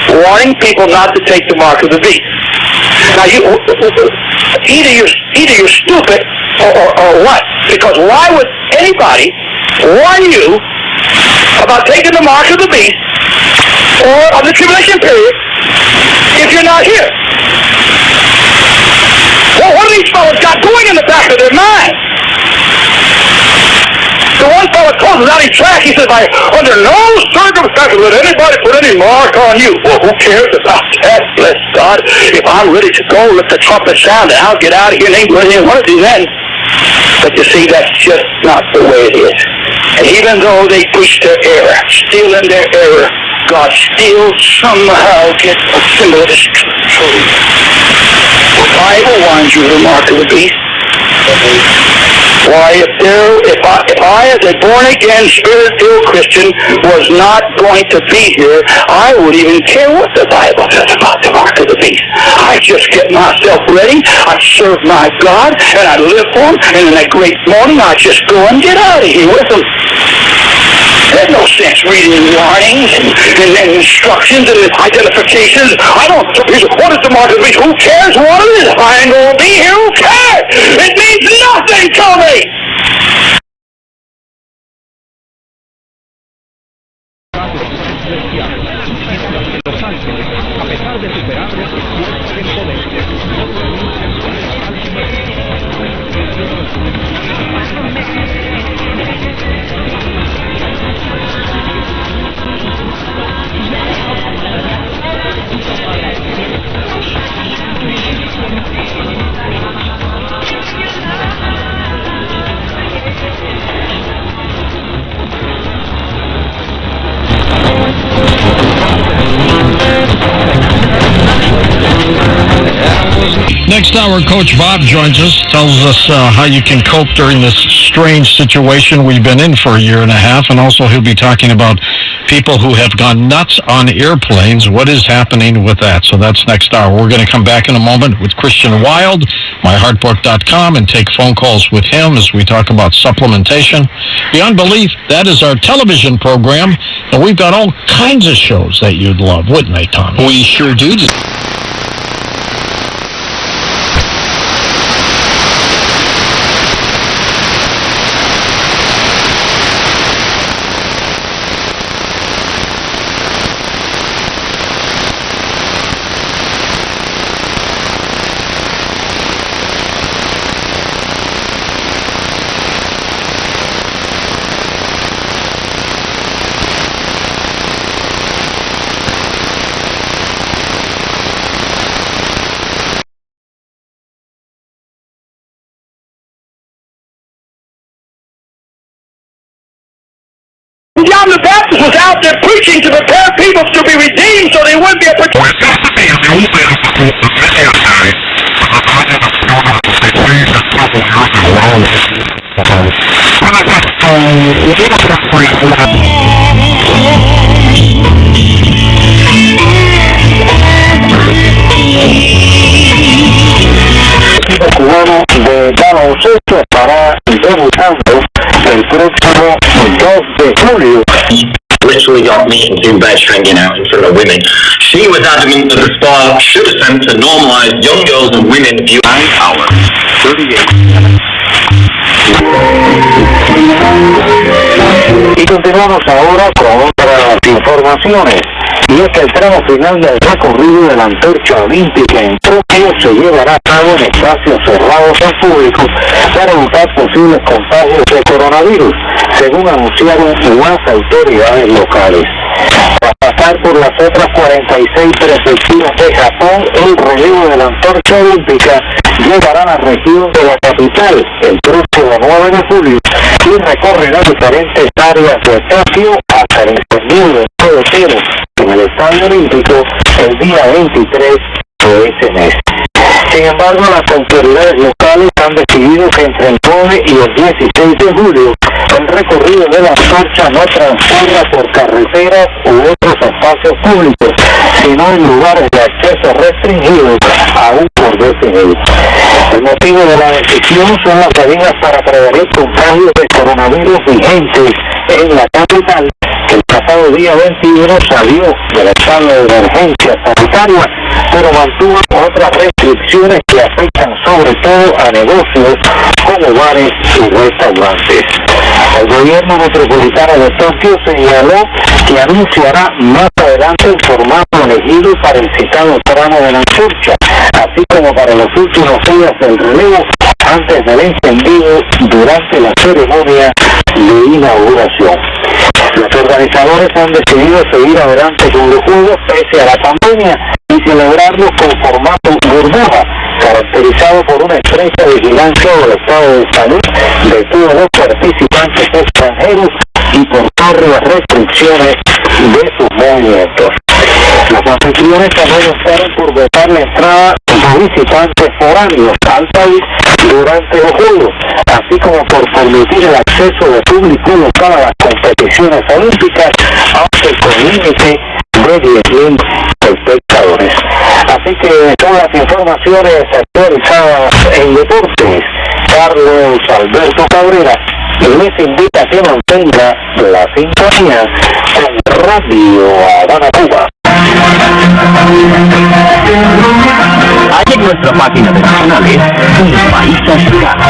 Speaker 1: warning people not to take the mark of the beast. Now, either you're stupid or what? Because why would anybody warn you about taking the mark of the beast or of the tribulation period if you're not here? Well, what do these fellows got going in the back of their mind? The one fellow closes out his track, he says, under no circumstances would anybody put any mark on you. Well, who cares about that? Bless God. If I'm ready to go, let the trumpet sound, and I'll get out of here and ain't going to want to do that. But you see, that's just not the way it is. And even though they preach their error, still in their error, God still somehow gets a symbol of his truth. The Bible warns you of the mark of the beast. Why, if I as a born-again, spirit-filled Christian was not going to be here, I wouldn't even care what the Bible says about the mark of the beast. I just get myself ready, I serve my God, and I live for him, and in that great morning, I just go and get out of here with him. There's no sense reading warnings and instructions and identifications. I don't, what is the mark of the beast? Who cares what it is? If I ain't going to be here, who cares? It means nothing to me.
Speaker 14: Next hour, Coach Bob joins us, tells us how you can cope during this strange situation we've been in for a year and a half, and also he'll be talking about people who have gone nuts on airplanes. What is happening with that? So that's next hour. We're going to come back in a moment with Christian Wild, myheartbook.com, and take phone calls with him as we talk about supplementation. Beyond Belief, that is our television program, and we've got all kinds of shows that you'd love, wouldn't they, Tom?
Speaker 9: We sure do.
Speaker 1: John the Baptist was out there preaching to prepare people to be redeemed so they wouldn't be a cubano de baloncesto estará debutando el próximo 2 de julio.
Speaker 7: Literally got me into bed hanging out in front of women. She was adamant that the spa should attempt to normalize young girls and women view 9 hours, 38 minutes.
Speaker 1: Y continuamos ahora con otras informaciones. Y es que el tramo final del recorrido de la antorcha olímpica en Tokio se llevará a cabo en espacios cerrados al público para evitar posibles contagios de coronavirus, según anunciaron las autoridades locales. Tras pasar por las otras 46 prefecturas de Japón, el relevo de la antorcha olímpica llegará a la región de la capital el próximo 9 de julio y recorrerá diferentes áreas de Tokio hasta el encendido del pelotero en el Estadio Olímpico el día 23 de ese mes. Sin embargo, las autoridades locales han decidido que entre el 9 y el 16 de julio el recorrido de la antorcha no transcurra por carreteras u otros espacios públicos, sino en lugares de acceso restringidos aún por definir. El motivo de la decisión son las medidas para prevenir contagios de coronavirus vigentes en la capital, que el pasado día 21 salió del estado de emergencia sanitaria, pero mantuvo otras restricciones que afectan sobre todo a negocios como bares y restaurantes. El gobierno metropolitano de Tokio señaló que anunciará más adelante el formato elegido para el citado tramo de la antorcha, así como para los últimos días del relevo antes del encendido durante la ceremonia de inauguración. Los organizadores han decidido seguir adelante con los juegos pese a la pandemia y celebrarlos con formato burbuja, caracterizado por una estrella estrecha vigilancia del estado de salud de todos los participantes extranjeros y por las restricciones de sus movimientos. Los anfitriones también optaron por vetar la entrada de visitantes foráneos al país durante los Juegos, así como por permitir el acceso de público local a las competiciones olímpicas, aunque con límite de 10.000 espectadores. Así que todas las informaciones actualizadas en deportes, Carlos Alberto Cabrera les invita a que mantenga la sintonía con Radio Habana, Cuba.
Speaker 9: Hay en nuestra página de nacionales Un País Africano.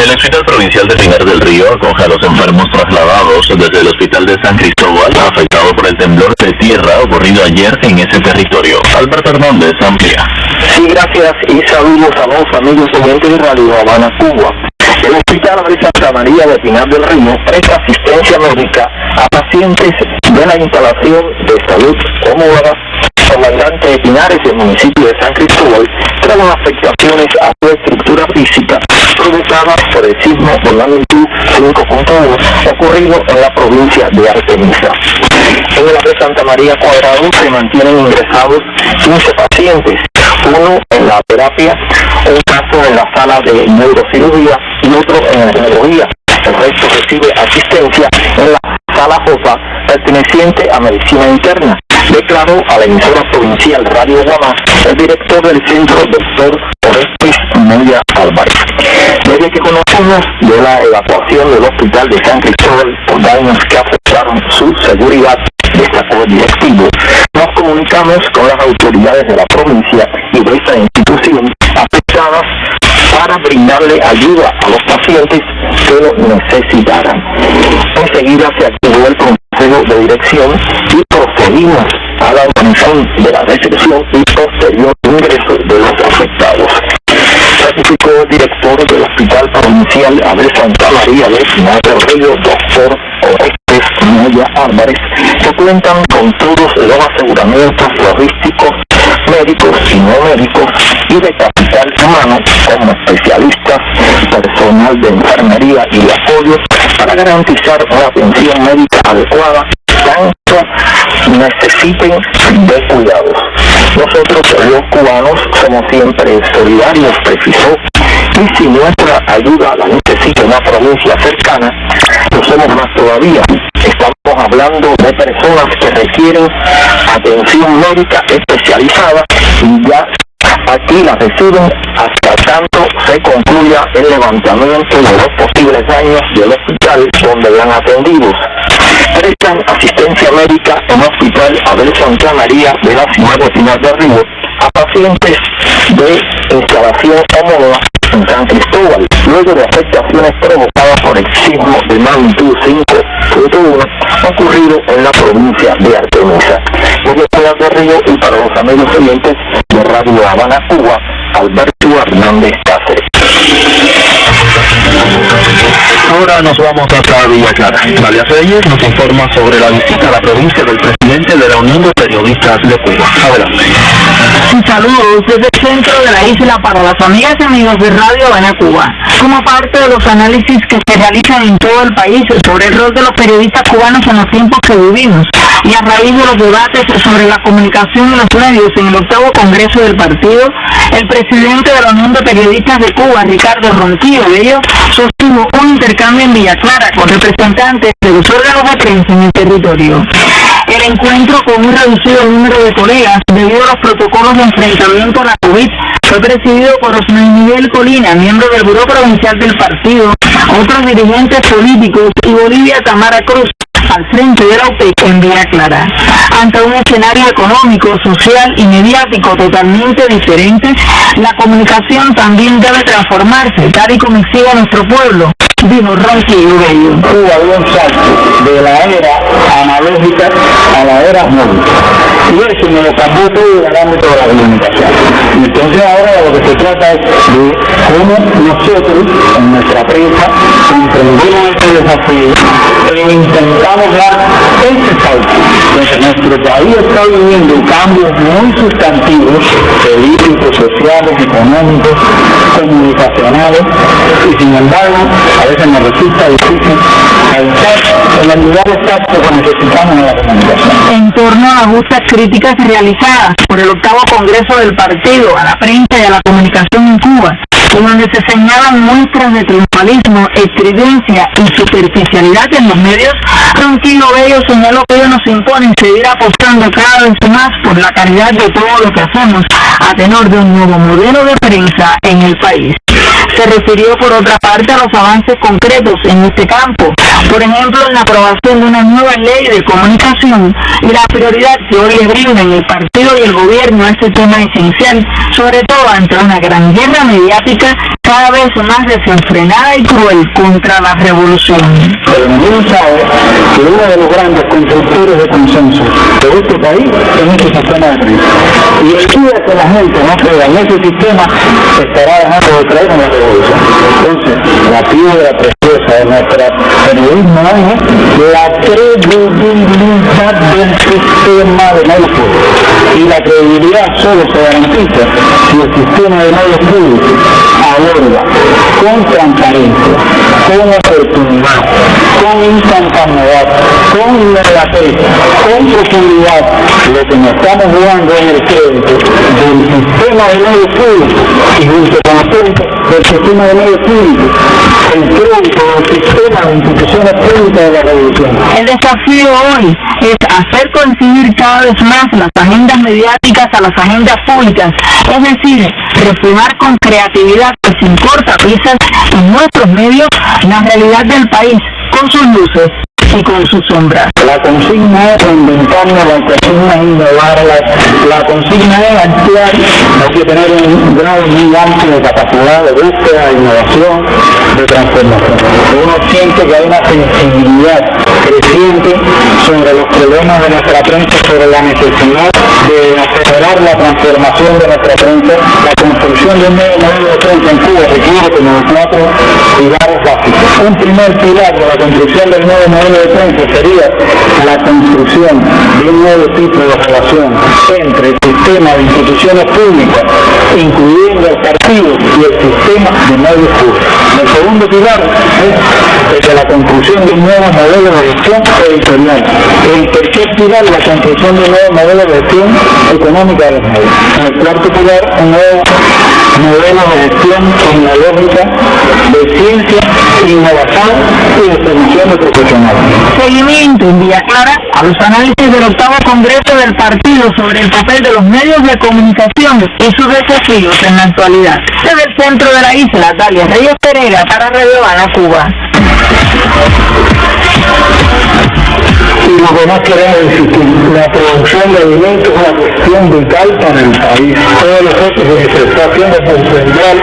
Speaker 10: El Hospital Provincial de Pinar del Río acoge a los enfermos trasladados desde el Hospital de San Cristóbal, afectado por el temblor de tierra ocurrido ayer en ese territorio. Alberto Hernández amplía.
Speaker 1: Sí, gracias y saludos a los amigos oyentes de Radio Habana, Cuba. El Hospital de Santa María de Pinar del Río presta asistencia médica a pacientes de la instalación de salud cómoda comandante de Pinares del municipio de San Cristóbal tras las afectaciones a su estructura física provocadas por el sismo de magnitud 5.1 ocurrido en la provincia de Artemisa. En el de Santa María Cuadrado se mantienen ingresados 15 pacientes, uno en la terapia, un caso en la sala de neurocirugía y otro en la neurología. El resto recibe asistencia en la sala J perteneciente a medicina interna, declaró a la emisora provincial Radio Guamá el director del centro, doctor Orestes Moya Álvarez. Desde que conocimos de la evacuación del hospital de San Cristóbal por daños que afectaron su seguridad, destacó el directivo, nos comunicamos con las autoridades de la provincia y de esta institución afectadas para brindarle ayuda a los pacientes que lo necesitaran. Enseguida se activó el consejo de dirección y procedimos a la organización de la recepción y posterior ingreso de los afectados. Certificó el director del Hospital Provincial Abel Santa María de Pinar del Río, doctor Orestes Moya Álvarez, que cuentan con todos los aseguramientos logísticos, médicos y no médicos y de capital humano como especialistas, personal de enfermería y de apoyo para garantizar una atención médica adecuada tanto necesiten de cuidados. Nosotros los cubanos somos siempre solidarios, precisó, y si nuestra ayuda la necesita una provincia cercana, lo somos más todavía. Estamos hablando de personas que requieren atención médica especializada y ya aquí la reciben hasta tanto se concluya el levantamiento de los posibles daños del hospital donde eran atendidos. Prestan asistencia médica en el Hospital Abel Santa María de la ciudad de Pinar del Río a pacientes de instalación homóloga en San Cristóbal, luego de afectaciones provocadas por el sismo de magnitud 5.1 ocurrido en la provincia de Artemisa. Desde Pinar del Río y para los amigos oyentes de Radio Habana, Cuba, Alberto Hernández Cáceres.
Speaker 10: Ahora nos vamos hasta Villa Clara. Dalia Reyes nos informa sobre la visita a la provincia del presidente de la Unión de Periodistas de Cuba. Adelante.
Speaker 12: Saludos desde el centro de la isla para las amigas y amigos de Radio Habana, Cuba. Como parte de los análisis que se realizan en todo el país sobre el rol de los periodistas cubanos en los tiempos que vivimos y a raíz de los debates sobre la comunicación y los medios en el 8º Congreso del Partido, el presidente de la Unión de Periodistas de Cuba, Ricardo Ronquillo Bello, sostuvo un intercambio en Villa Clara con representantes de los órganos de prensa en el territorio. El encuentro con un reducido número de colegas debido a los protocolos de enfrentamiento a la COVID fue presidido por Osmar Miguel Colina, miembro del Buró Provincial del Partido, otros dirigentes políticos y Bolivia Tamara Cruz, al frente de la UPEC en Villa Clara. Ante un escenario económico, social y mediático totalmente diferente, la comunicación también debe transformarse, tal y como exige nuestro pueblo, dijo Ronquillo Bello.
Speaker 1: Cuba dio un salto de la era analógica a la era móvil. Y eso me lo cambió todo en el ámbito de la comunicación. Y entonces ahora de lo que se trata es de cómo nosotros, en nuestra prensa, emprendemos este desafío e intentamos dar ese salto. Entonces nuestro país está viviendo cambios muy sustantivos, políticos, sociales, económicos, comunicacionales, y sin embargo, a veces nos resulta difícil estar en el lugar exacto que necesitamos en la comunicación.
Speaker 12: En torno a las justas críticas realizadas por el 8º Congreso del Partido a la prensa y a la comunicación en Cuba, en donde se señalan muestras de triunfalismo, estridencia y superficialidad en los medios, Ronquillo Bello señaló que ellos nos imponen seguir apostando cada vez más por la calidad de todo lo que hacemos a tenor de un nuevo modelo de prensa en el país. Se refirió por otra parte a los avances concretos en este campo, por ejemplo en la aprobación de una nueva ley de comunicación y la prioridad que hoy le brindan el partido y el gobierno a este tema esencial, sobre todo ante una gran guerra mediática cada vez más desenfrenada y cruel contra la revolución.
Speaker 1: Pero ninguno sabe que uno de los grandes constructores de consenso de este país es este sistema de prensa. Y el día que la gente no crea en ese sistema, estará dejando de creer en la revolución. Entonces, la piedra preciosa de nuestra periodismo es la credibilidad del sistema de medios públicos. Y la credibilidad solo se garantiza si el sistema de medios públicos aborda con transparencia, con oportunidad, con instantaneidad, con inmediatez, con profundidad. Lo que nos estamos jugando es el crédito del sistema de medios públicos y junto con el crédito del sistema de medios públicos, el crédito del sistema de instituciones públicas de la revolución.
Speaker 12: El desafío hoy es hacer coincidir cada vez más las agendas mediáticas a las agendas públicas, es decir, reflejar con creatividad y sin cortapisas en nuestros medios la realidad del país, con sus luces y con sus sombras.
Speaker 1: La consigna es reinventarnos, la consigna es innovarla, la consigna es actuar. Hay que tener un grado muy amplio de capacidad de búsqueda, de innovación, de transformación. Uno siente que hay una sensibilidad creciente sobre los problemas de nuestra prensa, sobre la necesidad de acelerar la transformación de nuestra prensa. La construcción de un nuevo modelo de prensa en Cuba requiere como 4 pilares básicos. Un primer pilar de la construcción del nuevo modelo de prensa sería la construcción de un nuevo tipo de relación entre el sistema de instituciones públicas, incluyendo el partido, y el sistema de medios públicos. El segundo pilar es de la construcción de un nuevo modelo de gestión editorial. El tercer pilar, la construcción de un nuevo modelo de gestión económica de los medios. El cuarto pilar, un nuevo modelo de gestión tecnológica, de ciencia, innovación y de formación de profesionales.
Speaker 12: Seguimiento en Villa Clara a los análisis del 8º Congreso del Partido sobre el papel de los medios de comunicación y sus desafíos en la actualidad. Desde el centro de la isla, Dalia Reyes Pereira para Radio Habana, Cuba.
Speaker 1: Y lo que más queremos decir que la producción de alimentos es una cuestión vital para el país. Todos los otros que se está haciendo por sembrar,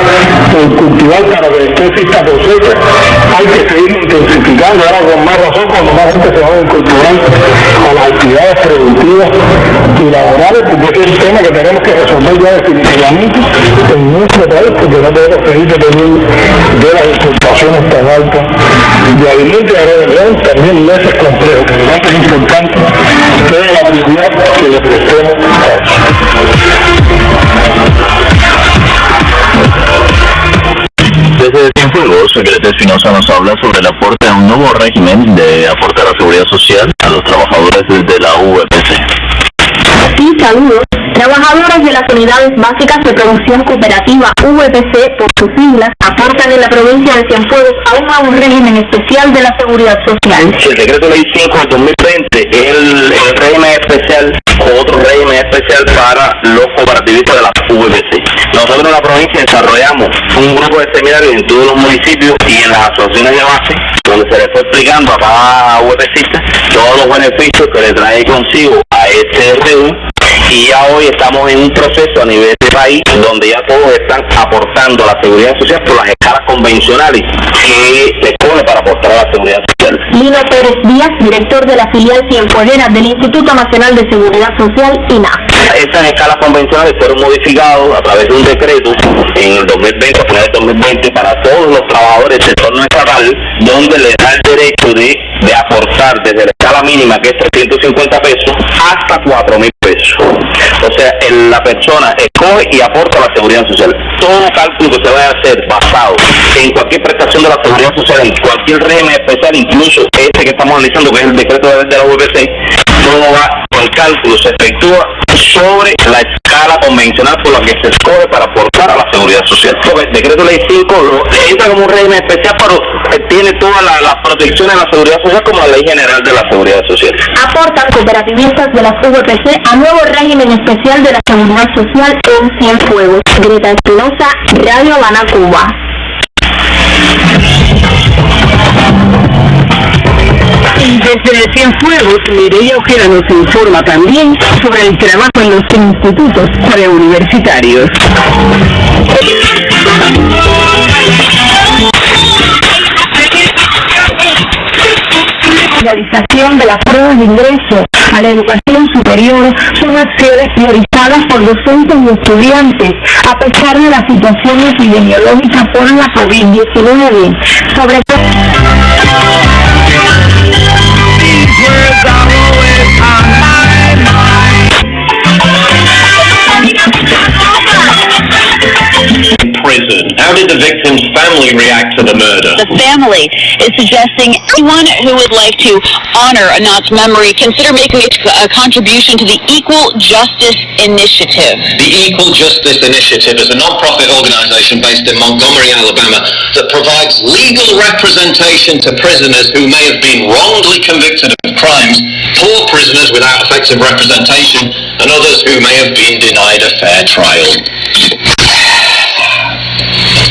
Speaker 1: por cultivar para que después exista cosecha, hay que seguir intensificando, ahora con más razón cuando más gente se va a incorporar a las actividades productivas y laborales, porque ese es el tema que tenemos que resolver ya definitivamente en nuestro país, porque no podemos seguir dependiendo de las importaciones tan altas de alimentos y ahora también meses complejos, que es importante toda la prioridad que le prestemos a eso.
Speaker 10: Desde Cienfuegos, secretario Espinosa nos habla sobre el aporte a un nuevo régimen de aporte a la seguridad social a los trabajadores de la UPC.
Speaker 23: Sí, saludos. Trabajadores de las unidades básicas de producción cooperativa VPC, por sus siglas, aportan en la provincia de Cienfuegos a un régimen especial de la seguridad social.
Speaker 10: El decreto ley 5 del 2020 es el régimen especial o otro régimen especial para los cooperativistas de la VPC. Nosotros en la provincia desarrollamos un grupo de seminarios en todos los municipios y en las asociaciones de base, donde se les fue explicando a cada VPCista todos los beneficios que le trae consigo a este régimen. Y ya hoy estamos en un proceso a nivel de país donde ya todos están aportando a la seguridad social por las escalas convencionales que se pone para aportar a la seguridad social.
Speaker 23: Lino Pérez Díaz, director de la filial cienfueguera del Instituto Nacional de Seguridad Social, INA.
Speaker 10: esas escalas convencionales fueron modificadas a través de un decreto en el 2020, a finales del 2020, para todos los trabajadores del sector no estatal, donde les da el derecho de aportar desde la escala mínima, que es 350 pesos, hasta 4.000 pesos. O sea, la persona escoge y aporta a la seguridad social. Todo cálculo que se vaya a hacer basado en cualquier prestación de la seguridad social, en cualquier régimen especial, incluso este que estamos analizando, que es el decreto de la UPC, todo va, el cálculo se efectúa sobre la escala convencional por la que se escoge para aportar a la seguridad social. Porque el decreto ley 5 entra como un régimen especial, pero tiene todas las protecciones de la seguridad social como la ley general de la seguridad social.
Speaker 23: Aportan cooperativistas de las VPC a nuevo régimen especial de la seguridad social en Cienfuegos. Greta Espinosa, Radio Habana, Cuba.
Speaker 12: Y desde Cienfuegos, Mireya Ojeda nos informa también sobre el trabajo en los institutos preuniversitarios. La realización de las pruebas de ingreso a la educación superior son acciones priorizadas por docentes y estudiantes a pesar de las situaciones epidemiológicas por la COVID-19. Sobre todo
Speaker 7: prison. How did the victim's family react to the murder?
Speaker 13: The family is suggesting anyone who would like to honor Anat's memory consider making a contribution to the Equal Justice Initiative.
Speaker 7: The Equal Justice Initiative is a non-profit organization based in Montgomery, Alabama, that provides legal representation to prisoners who may have been wrongly convicted of crimes, poor prisoners without effective representation, and others who may have been denied a fair trial.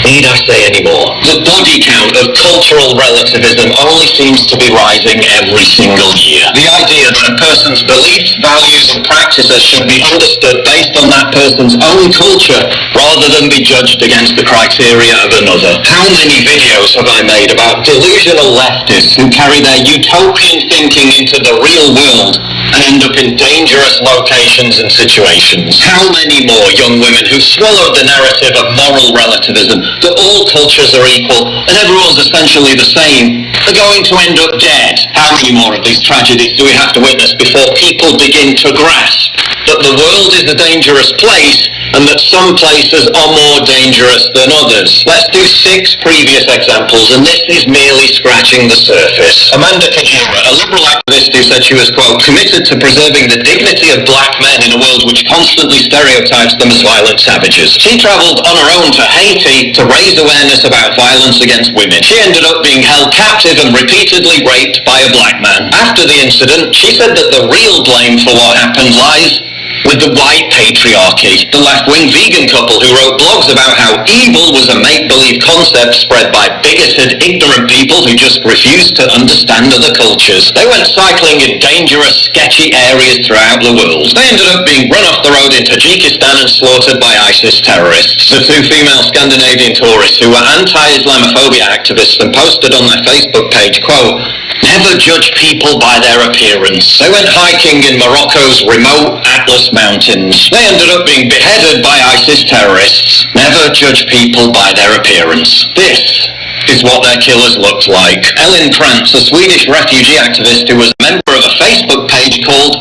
Speaker 7: Need I say any more? The body count of cultural relativism only seems to be rising every single year. The idea that a person's beliefs, values and practices should be understood based on that person's own culture rather than be judged against the criteria of another. How many videos have I made about delusional leftists who carry their utopian thinking into the real world and end up in dangerous locations and situations? How many more young women who swallowed the narrative of moral relativism, that all cultures are equal and everyone's essentially the same, are going to end up dead? How many more of these tragedies do we have to witness before people begin to grasp that the world is a dangerous place and that some places are more dangerous than others? Let's do 6 previous examples, and this is merely scratching the surface. Amanda Kajira, a liberal activist who said she was, quote, committed to preserving the dignity of black men in a world which constantly stereotypes them as violent savages. She travelled on her own to Haiti to raise awareness about violence against women. She ended up being held captive and repeatedly raped by a black man. After the incident, she said that the real blame for what happened lies with the white patriarchy, the left-wing vegan couple who wrote blogs about how evil was a make-believe concept spread by bigoted, ignorant people who just refused to understand other cultures. They went cycling in dangerous, sketchy areas throughout the world. They ended up being run off the road in Tajikistan and slaughtered by ISIS terrorists. The 2 female Scandinavian tourists who were anti-Islamophobia activists and posted on their Facebook page, quote, never judge people by their appearance. They went hiking in Morocco's remote Atlas Mountains. They ended up being beheaded by ISIS terrorists. Never judge people by their appearance. This is what their killers looked like. Ellen Krantz, a Swedish refugee activist who was a member of a Facebook page called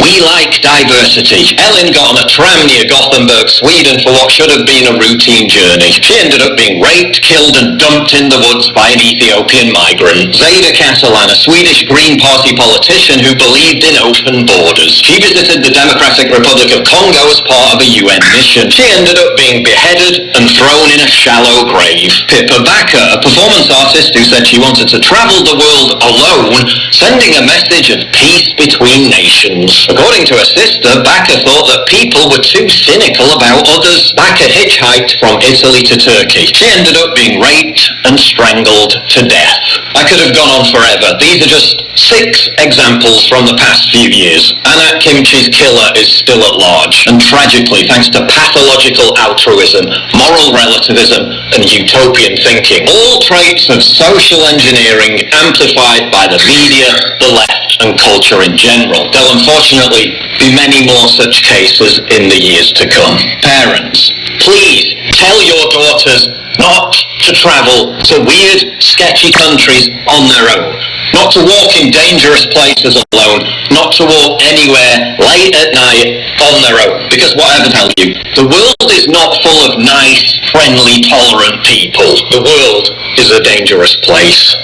Speaker 7: We Like Diversity. Ellen got on a tram near Gothenburg, Sweden for what should have been a routine journey. She ended up being raped, killed and dumped in the woods by an Ethiopian migrant. Zada Catalan, a Swedish Green Party politician who believed in open borders. She visited the Democratic Republic of Congo as part of a UN mission. She ended up being beheaded and thrown in a shallow grave. Pippa Backer, a performance artist who said she wanted to travel the world alone, sending a message of peace between nations. According to her sister, Backer thought that people were too cynical about others. Backer hitchhiked from Italy to Turkey. She ended up being raped and strangled to death. I could have gone on forever. These are just 6 examples from the past few years. Anat Kimchi's killer is still at large, and tragically, thanks to pathological altruism, moral relativism, and utopian thinking, all traits of social engineering amplified by the media, the left, and culture in general. They'll unfortunately be many more such cases in the years to come. Parents, please tell your daughters not to travel to weird, sketchy countries on their own, not to walk in dangerous places alone, not to walk anywhere late at night on their own. Because what I have to tell you, the world is not full of nice, friendly, tolerant people. The world is a dangerous place.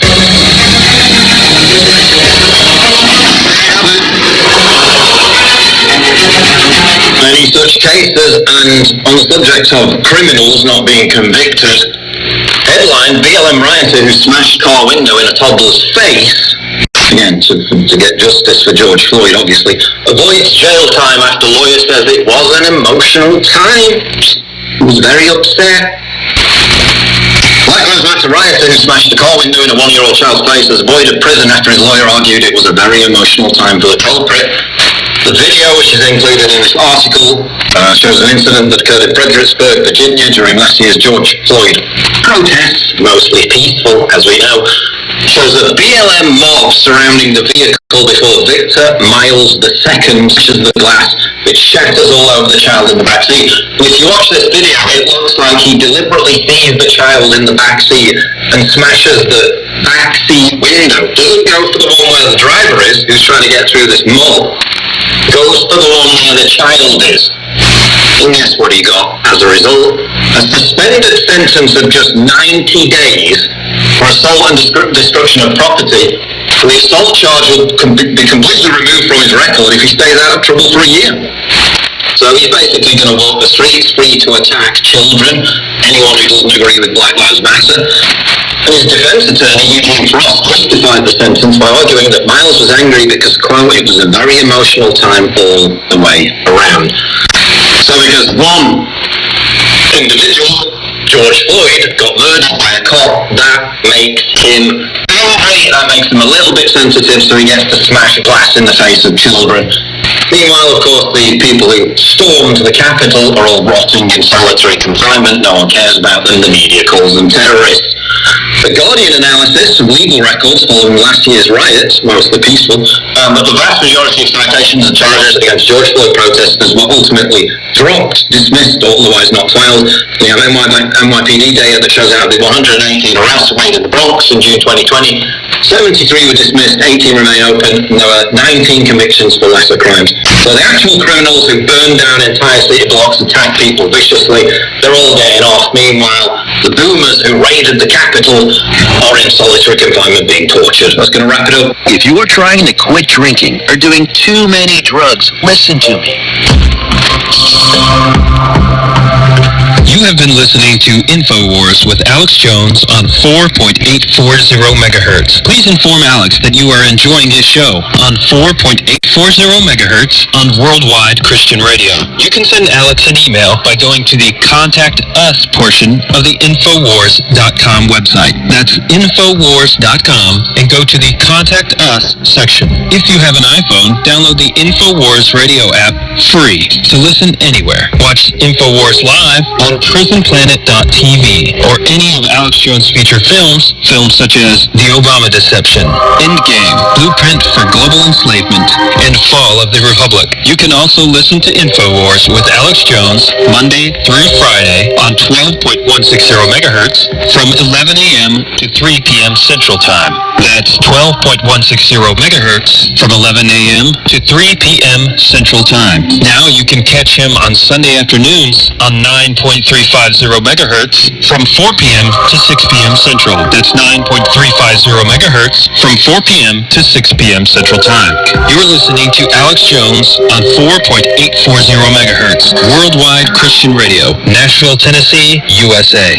Speaker 7: Many such cases, and on the subject of criminals not being convicted, headline, BLM rioter who smashed car window in a toddler's face, again, to get justice for George Floyd, obviously, avoids jail time after lawyer says it was an emotional time. He was very upset. Black Lives Matter rioter who smashed a car window in a 1-year-old child's face has avoided prison after his lawyer argued it was a very emotional time for the culprit. The video, which is included in this article, shows an incident that occurred in Fredericksburg, Virginia during last year's George Floyd protests, mostly peaceful, as we know, shows that BLM mob surrounding the vehicle before Victor Miles II smashes the glass, which shatters all over the child in the backseat. If you watch this video, it looks like he deliberately sees the child in the backseat and smashes the backseat window. Doesn't go for the one where the driver is, who's trying to get through this mob. Goes for the one where the child is. And guess what he got as a result? A suspended sentence of just 90 days for assault and destruction of property. The assault charge will be completely removed from his record if he stays out of trouble for a year. So he's basically going to walk the streets free to attack children, anyone who doesn't agree with Black Lives Matter. And his defense attorney, Eugene Frost, justified the sentence by arguing that Miles was angry because, quote, it was a very emotional time all the way around. So because one individual, George Floyd, got murdered by a cop, that makes him angry, that makes him a little bit sensitive, so he gets to smash glass in the face of children. Meanwhile, of course, the people who stormed the Capitol are all rotting in solitary confinement. No one cares about them. The media calls them terrorists. The Guardian analysis of legal records following last year's riots, mostly peaceful, but the vast majority of citations and charges against George Floyd protesters were ultimately dropped, dismissed, or otherwise not filed. We have NYPD data that shows out of the 118 arrests made in the Bronx in June 2020, 73 were dismissed, 18 remain open, and there were 19 convictions for lesser crimes. So the actual criminals who burned down entire city blocks, attacked people viciously, they're all getting off. Meanwhile, the boomers who raided the Capitol are in solitary confinement being tortured. That's going to wrap it up.
Speaker 15: If you are trying to quit drinking or doing too many drugs, listen to me.
Speaker 16: You have been listening to InfoWars with Alex Jones on 4.840 megahertz. Please inform Alex that you are enjoying his show on 4.840 megahertz on Worldwide Christian Radio. You can send Alex an email by going to the Contact Us portion of the Infowars.com website. That's Infowars.com and go to the Contact Us section. If you have an iPhone, download the Infowars radio app free to listen anywhere. Watch Infowars live on PrisonPlanet.tv or any of Alex Jones' feature films such as The Obama Deception, Endgame, Blueprint for Global Enslavement, and Fall of the Republic. You can also listen to InfoWars with Alex Jones Monday through Friday on 12.160 megahertz from 11 a.m. to 3 p.m. Central Time. That's 12.160 megahertz from 11 a.m. to 3 p.m. Central Time. Now you can catch him on Sunday afternoons on 9.350 megahertz from 4 p.m. to 6 p.m. Central. That's 9.350 megahertz from 4 p.m. to 6 p.m. Central Time. You're listening to Alex Jones on 4.840 megahertz, Worldwide Christian Radio, Nashville, Tennessee, USA.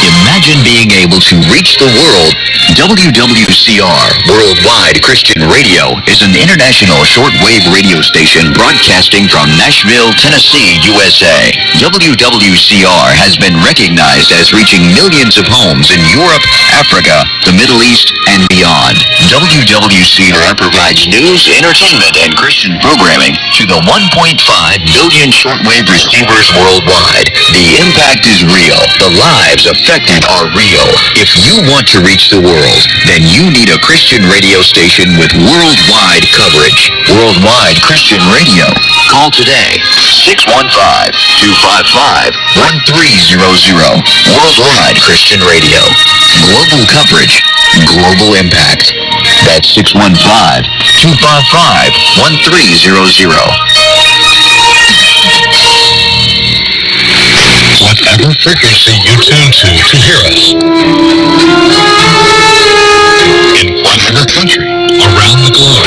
Speaker 15: Imagine being able to reach the world. WWCR, Worldwide Christian Radio, is an international shortwave radio station broadcasting from Nashville, Tennessee, USA. WWCR has been recognized as reaching millions of homes in Europe, Africa, the Middle East, and beyond. WWCR provides news, entertainment, and Christian programming to the 1.5 billion shortwave receivers worldwide. The impact is real. The lives affected expected are real. If you want to reach the world, then you need a Christian radio station with worldwide coverage. Worldwide Christian Radio. Call today, 615-255-1300. Worldwide Christian Radio. Global coverage. Global impact. That's 615-255-1300.
Speaker 4: Whatever frequency you tune to hear us. In whatever country, around the globe.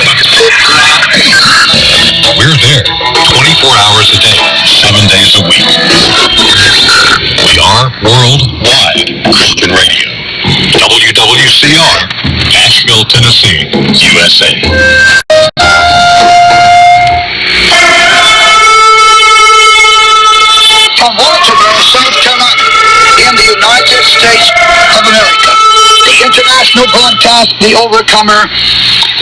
Speaker 4: We're there 24 hours a day, 7 days a week. We are Worldwide Christian Radio. WWCR, Nashville, Tennessee, USA.
Speaker 11: From Baltimore, South Carolina, in the United States of America, the international broadcast, The Overcomer,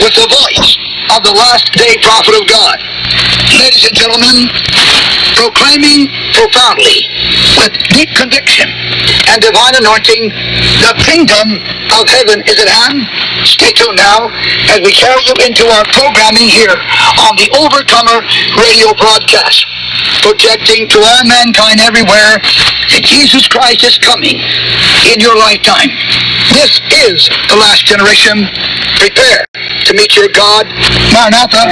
Speaker 11: with the voice of the last day prophet of God. Ladies and gentlemen, proclaiming profoundly, with deep conviction and divine anointing, the kingdom of heaven is at hand. Stay tuned now as we carry you into our programming here on the Overcomer radio broadcast, projecting to all mankind everywhere that Jesus Christ is coming in your lifetime. This is the last generation. Prepare to meet your God. Maranatha.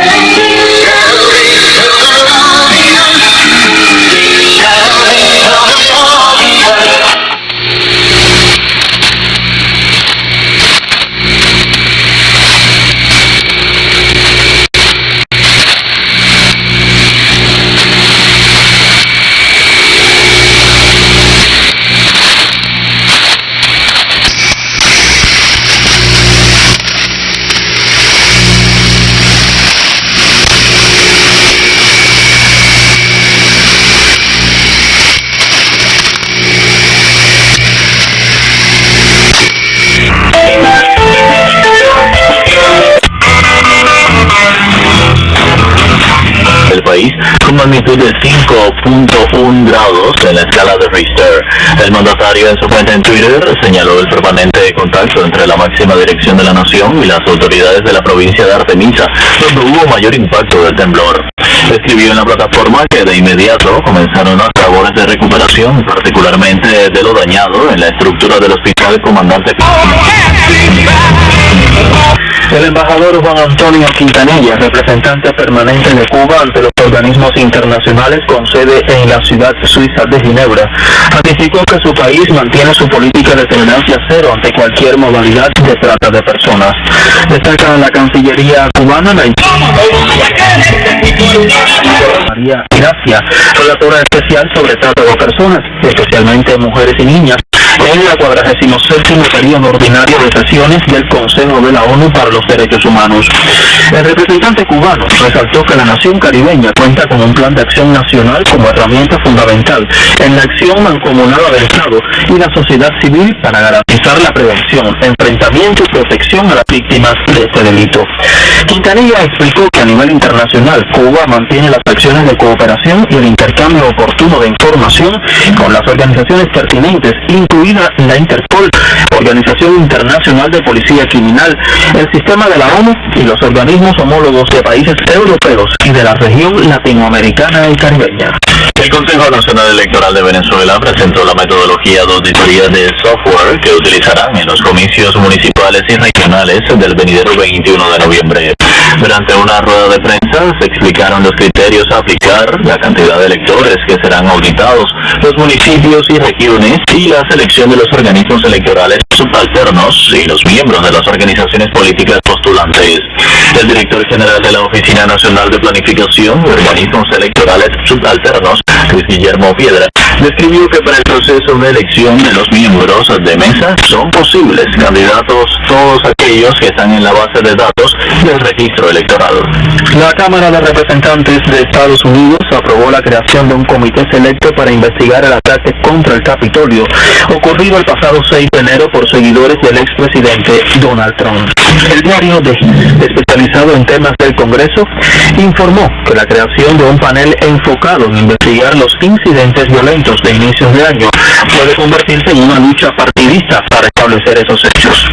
Speaker 10: El país con magnitud de 5.1 grados en la escala de Richter. El mandatario en su cuenta en Twitter señaló el permanente contacto entre la máxima dirección de la nación y las autoridades de la provincia de Artemisa, donde hubo mayor impacto del temblor. Escribió en la plataforma que de inmediato comenzaron las labores de recuperación, particularmente de lo dañado en la estructura del hospital Comandante. El embajador Juan Antonio Quintanilla, representante permanente de Cuba ante los organismos internacionales con sede en la ciudad suiza de Ginebra, ratificó que su país mantiene su política de tolerancia cero ante cualquier modalidad de trata de personas. Destaca la Cancillería cubana la María Gracia, relatora especial sobre trata de personas, especialmente mujeres y niñas, en el 47º periodo ordinario de sesiones del Consejo de la ONU para los Derechos Humanos. El representante cubano resaltó que la nación caribeña cuenta con un plan de acción nacional como herramienta fundamental en la acción mancomunada del Estado y la sociedad civil para garantizar la prevención, enfrentamiento y protección a las víctimas de este delito. Quintanilla explicó que a nivel internacional Cuba mantiene las acciones de cooperación y el intercambio oportuno de información con las organizaciones pertinentes, incluida la Interpol, Organización Internacional de Policía Criminal, el sistema de la ONU y los organismos homólogos de países europeos y de la región latinoamericana y caribeña. El Consejo Nacional Electoral de Venezuela presentó la metodología de auditoría de software que utilizarán en los comicios municipales y regionales del venidero 21 de noviembre. Durante una rueda de prensa se explicaron los criterios a aplicar, la cantidad de electores que serán auditados, los municipios y regiones y la selección de los organismos electorales subalternos y los miembros de las organizaciones políticas postulantes. El director general de la Oficina Nacional de Planificación y Organismos Electorales Subalternos, Luis Guillermo Piedra, describió que para el proceso de elección de los miembros de mesa son posibles candidatos todos aquellos que están en la base de datos del registro electoral. La Cámara de Representantes de Estados Unidos aprobó la creación de un comité selecto para investigar el ataque contra el Capitolio ocurrido el pasado 6 de enero por seguidores del expresidente Donald Trump. El diario The Hill, especializado en temas del Congreso, informó que la creación de un panel enfocado en investigar los incidentes violentos de inicios de año puede convertirse en una lucha partidista para establecer esos hechos.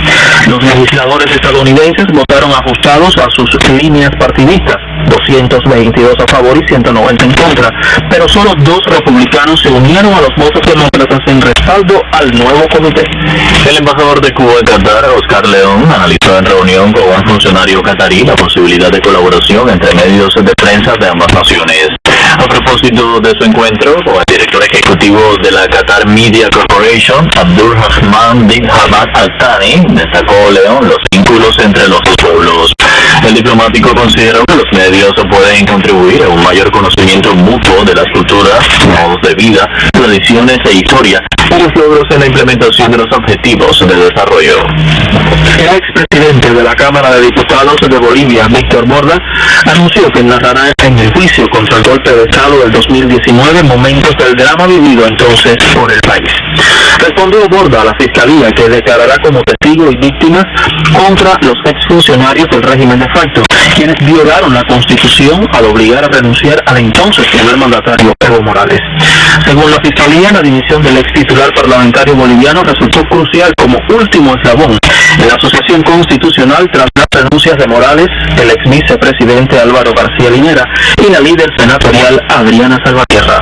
Speaker 10: Los legisladores estadounidenses votaron ajustados a sus líneas partidistas, 222 a favor y 190 en contra, pero solo 2 republicanos se unieron a los votos demócratas en respaldo al nuevo comité. El embajador de Cuba en Qatar, Oscar León, analizó en reunión con un funcionario catarí la posibilidad de colaboración entre medios de prensa de ambas naciones. A propósito de su encuentro con el director ejecutivo de la Qatar Media Corporation, Abdul Rahman bin Hamad Al Thani, destacó León los vínculos entre los dos pueblos. El diplomático consideró que los medios pueden contribuir a un mayor conocimiento mutuo de las culturas, modos de vida, tradiciones e historia, y los logros en la implementación de los objetivos de desarrollo. El expresidente de la Cámara de Diputados de Bolivia, Víctor Borda, anunció que narrará en el juicio contra el golpe de Estado del 2019 momentos del drama vivido entonces por el país. Respondió Borda a la Fiscalía que declarará como testigo y víctima contra los exfuncionarios del régimen de facto, quienes violaron la Constitución al obligar a renunciar al entonces primer mandatario Evo Morales. Según la Fiscalía, la dimisión del ex titular parlamentario boliviano resultó crucial como último eslabón en la asociación constitucional tras las renuncias de Morales, el ex vicepresidente Álvaro García Linera y la líder senatorial Adriana Salvatierra.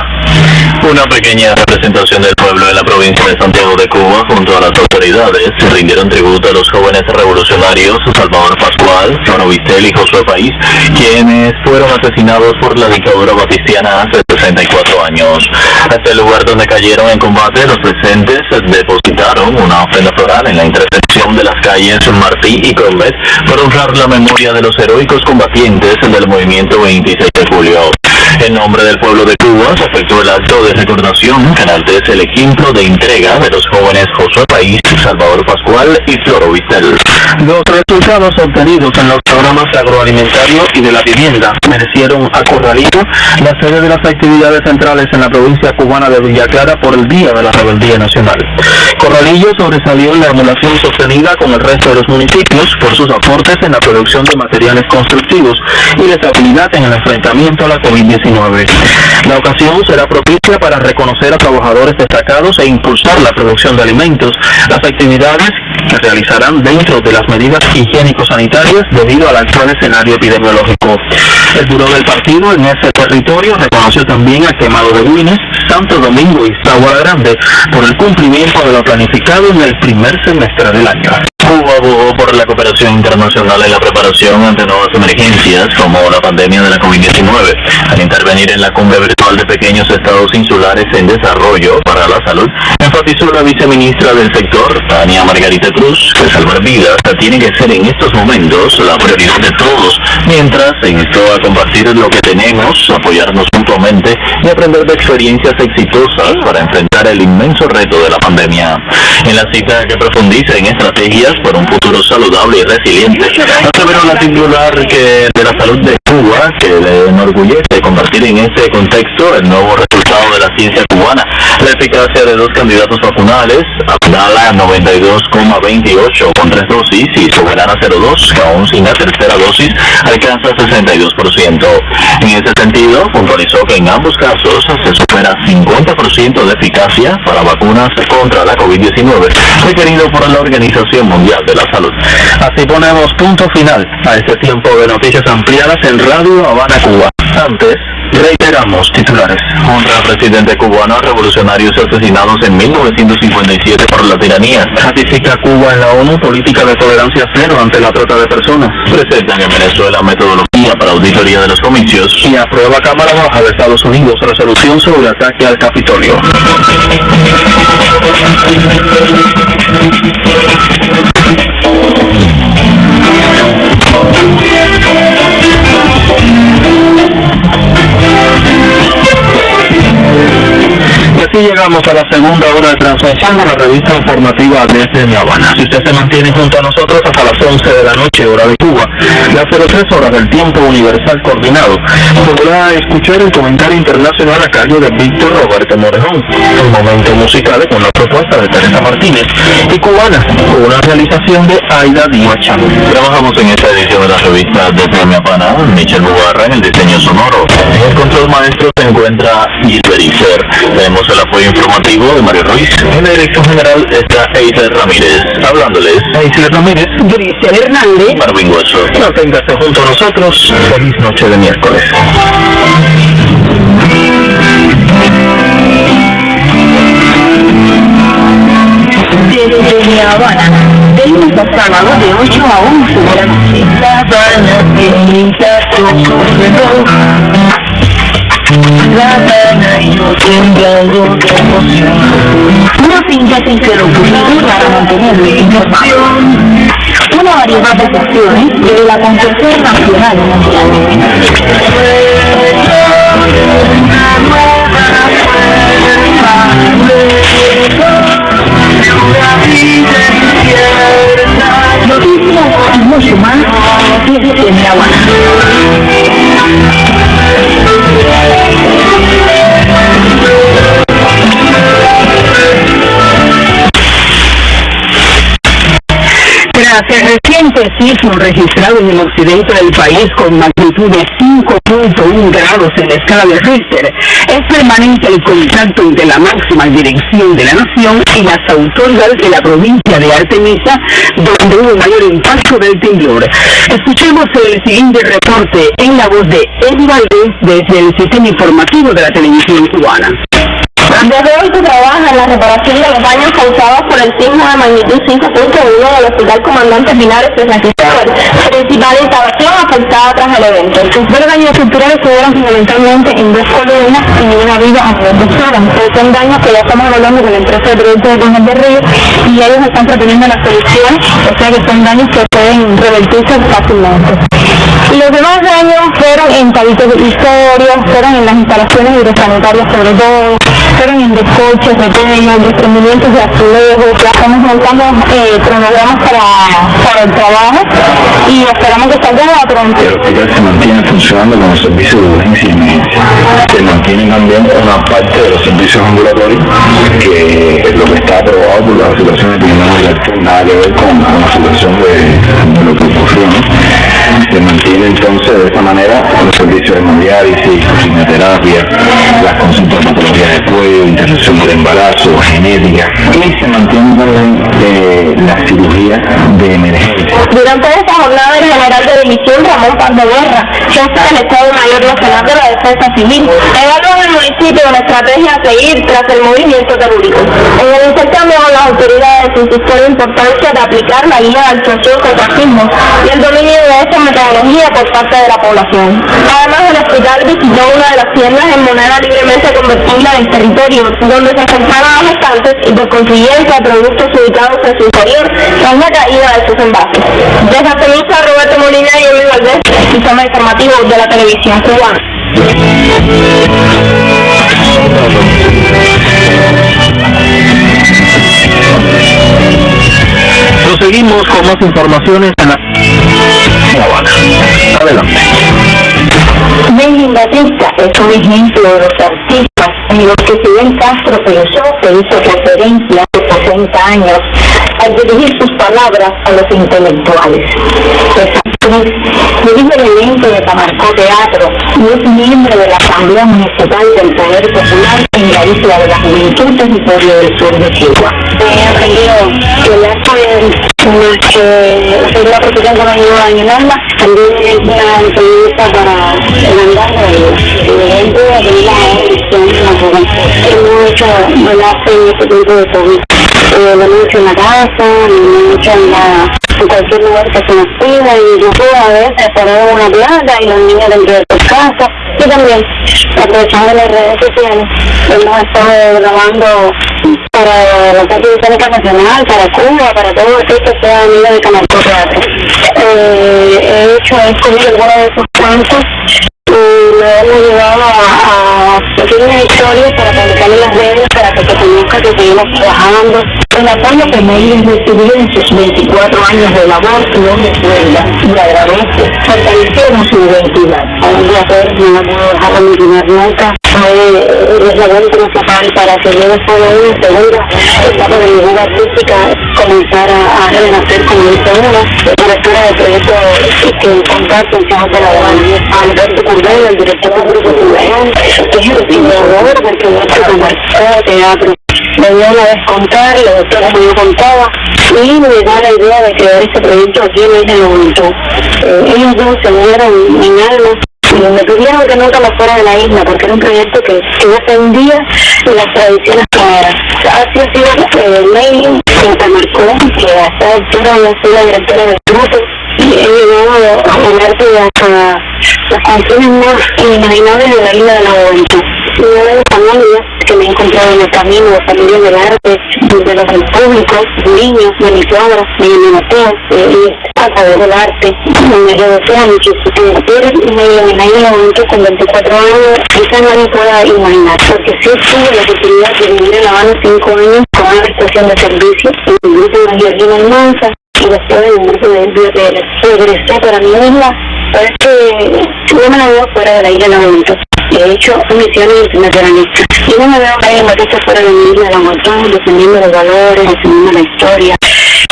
Speaker 10: Una pequeña representación del pueblo en la provincia de Santiago de Cuba junto a las autoridades rindieron tributo a los jóvenes revolucionarios Salvador Pascual, Floro Vistel y Josué País, quienes fueron asesinados por la dictadura batistiana hace 64 años. Hasta el lugar donde cayeron en combate, los presentes depositaron una ofrenda floral en la intersección de las calles Martí y Corbet para honrar la memoria de los heroicos combatientes del movimiento 26 de julio. En nombre del pueblo de Cuba se efectuó el acto de recordación que enaltece el ejemplo de entrega de los jóvenes Josué País, Salvador Pascual y Floro Vistel. Los resultados obtenidos en los programas agroalimentario y de la vivienda merecieron a Corralillo la sede de las actividades centrales en la provincia cubana de Villa Clara por el Día de la Rebeldía Nacional. Corralillo sobresalió en la emulación sostenida con el resto de los municipios por sus aportes en la producción de materiales constructivos y la estabilidad en el enfrentamiento a la COVID-19. La ocasión será propicia para reconocer a trabajadores destacados e impulsar la producción de alimentos. Las actividades se realizarán dentro de las medidas higiénico-sanitarias debido al actual escenario epidemiológico. El buró del partido en ese territorio reconoció también a Quemado de Buines, Santo Domingo y Sabana Grande por el cumplimiento de lo planificado en el primer semestre del año. Cuba abogó por la cooperación internacional en la preparación ante nuevas emergencias como la pandemia de la COVID-19. Al intervenir en la cumbre virtual de pequeños estados insulares en desarrollo para la salud, enfatizó la viceministra del sector, Tania Margarita Cruz, que salvar vidas tiene que ser en estos momentos la prioridad de todos, mientras se instó a compartir lo que tenemos, apoyarnos mutuamente y aprender de experiencias exitosas para enfrentar el inmenso reto de la pandemia. En la cita que profundiza en estrategias por un futuro saludable y resiliente, aseveró la titular de la salud de Cuba que le enorgullece compartir en este contexto el nuevo resultado de la ciencia cubana, la eficacia de 2 candidatos vacunales, Abdala 92,28 con 3 dosis y Soberana 02, que aún sin la tercera dosis alcanza 62%. En ese sentido, puntualizó que en ambos casos se supera 50% de eficacia para vacunas contra la COVID-19, requerido por la Organización Mundial de la Salud. Así ponemos punto final a este tiempo de noticias ampliadas en Radio Habana, Cuba. Antes, reiteramos titulares. Honra al presidente cubano a revolucionarios asesinados en 1957 por la tiranía. Ratifica Cuba en la ONU política de tolerancia cero ante la trata de personas. Presentan en Venezuela metodología para auditoría de los comicios. Y aprueba Cámara Baja de Estados Unidos resolución sobre ataque al Capitolio. Y así llegamos a la segunda hora de transmisión de la revista informativa desde Mi Habana. Si usted se mantiene junto a nosotros hasta las 11 de la noche, hora de Cuba, las 03 horas del tiempo universal coordinado, podrá escuchar el comentario internacional a cargo de Víctor Roberto Morejón, el momento musical con la propuesta de Teresa Martínez y Cubana, con una realización de Aida Díaz Chan. Trabajamos en esta edición de la revista desde Mi Habana, Michelle Mugarra en el diseño sonoro, en el control maestro encuentra Gilberizer. Tenemos el apoyo informativo de Mario Ruiz. En la dirección general está Eiser Ramírez. Hablándoles, Eiser Ramírez,
Speaker 12: Grisel Hernández,
Speaker 10: Marvin Hueso. Manténgase junto a nosotros. Feliz noche de miércoles.
Speaker 23: Desde La Habana, de lunes a sábado de 8 a 11 de la noche. La Habana pinta todo. La Habana y yo temblando de emoción. Una síntesis de lo ocurrido para mantenerle informado. Una variedad de cuestiones de la acontecer nacional y mundial. Una nueva noticias y mucho más desde La Habana. Tras el reciente sismo registrado en el occidente del país con magnitud de 5.1 grados en la escala de Richter, es permanente el contacto entre la máxima dirección de la nación y las autoridades de la provincia de Artemisa, donde hubo mayor impacto del temblor. Escuchemos el siguiente reporte en la voz de Eddie Valdés desde el sistema informativo de la televisión cubana. Desde hoy se trabaja en la reparación de los daños causados por el sismo de magnitud 5.1 del Hospital Comandante Pinares de San Cristóbal, principal instalación afectada tras el evento. Los daños estructurales se dieron fundamentalmente en 2 columnas y una viga a nivel de suelo. Son daños que ya estamos hablando con la empresa de proyectos de Comas de Río y ellos están proponiendo las soluciones, o sea que son daños que pueden revertirse fácilmente. Los demás daños fueron en tabiques irrisorios, fueron en las instalaciones hidrosanitarias sobre todo, fueron en descorches, reteños, desprendimientos de azulejos. Ya estamos montando cronogramas para el trabajo y esperamos que salga pronto.
Speaker 10: El hospital se mantiene funcionando con los servicios de urgencia y emergencia. Se mantiene también una parte de los servicios ambulatorios, que es lo que está aprobado por la situación epidemiológica actual, nada que ver con la situación de lo que ocurrió, ¿no? Se mantiene entonces de esta manera los servicios de hemodiálisis, quimioterapia, las consultas de patología de cuello, interrupción del embarazo, genética, y se mantiene también la cirugía de emergencia.
Speaker 23: Durante esta jornada el general de división Ramón Pandoguerra, jefe del Estado Mayor Nacional de la Defensa Civil, evaluó en el municipio una estrategia a seguir tras el movimiento telúrico. En el intercambio con las autoridades insistió en la importancia de aplicar la guía de actuación contra sismos y el dominio de esta metodología por parte de la población. Además, el hospital visitó una de las tiendas en moneda libremente convertible del territorio, donde se ofertaban a gestantes y por consiguiente a productos ubicados en su interior tras la caída de sus envases. Desde Artemisa, Roberto Molina y Eddie Valdés, sistema informativo de la televisión cubana.
Speaker 10: Proseguimos con más informaciones en La Habana. Adelante.
Speaker 23: Benjamin Batista es un ejemplo de los artistas en los que Fidel Castro pensó que hizo referencia hace 60 años al dirigir sus palabras a los intelectuales. Dirige el elenco de Tamarcó Teatro y es miembro de la Asamblea Municipal del Poder Popular en la Isla de la Juventud Territorio del Sur de Cuba. He aprendido que ya soy una profesión que me ayuda en el alma, también es una entrevista para el andar del evento de la elección natural. Hemos hecho enlace en este tiempo de COVID. Lo hemos hecho en la casa, lo hemos hecho en cualquier lugar que se nos pida, y incluso a veces poner una placa y los niños dentro de sus casas, y también aprovechando las redes sociales hemos estado grabando para la Parte Británica Nacional, para Cuba, para todo aquel que sea amigo de Tamarcó Teatro. He escogido algunos de esos cuentos y lo hemos llevado a pequeñas historias para publicar en las redes, para que se conozca que seguimos trabajando. El apoyo que Meir recibió en sus 24 años de labor no recuerda y agradece, fortalecieron su identidad. Aún de hacer, no la puedo dejar de mencionar nunca, es la labor principal para que yo después de una segunda etapa de mi vida artística comenzar a renacer como dice uno, directora de proyectos que comparto en Ciudad de La Habana, Alberto Cordero, el director del Grupo Ciudadano, que es el marcó teatro. Me dio una vez contar, lo otro como yo contaba, y me da la idea de crear este proyecto aquí en la Isla de la Juventud. Ellos dos se unieron en alma y me pidieron que nunca me fuera de la isla, porque era un proyecto que defendía las tradiciones primeras. Así ha sido May, que me marcó, que a esta altura yo soy la directora del grupo, y he llegado a ponerte hasta las canciones más inimaginables de la Isla de la Juventud. Y una de las familias que me he encontrado en el camino, familias del arte, de los del público, niños, de mi cuadra, de mi museo, y a través del arte, me reducía muchísimo. Eres una iluminada en la juventud con 24 años, quizás nadie pueda imaginar, porque sí tuve la oportunidad de vivir en La Habana 5 años con una estación de servicio, en el grupo de Jardín Almanza, y después en el grupo de bibliotecas. Regresé para mi isla, pero es que yo me la veo fuera de la Isla de la Juventud. He hecho misiones internacionalistas. Yo no me veo que haya muchachos fuera de mi Isla de la Juventud, defendiendo los valores, defendiendo la historia,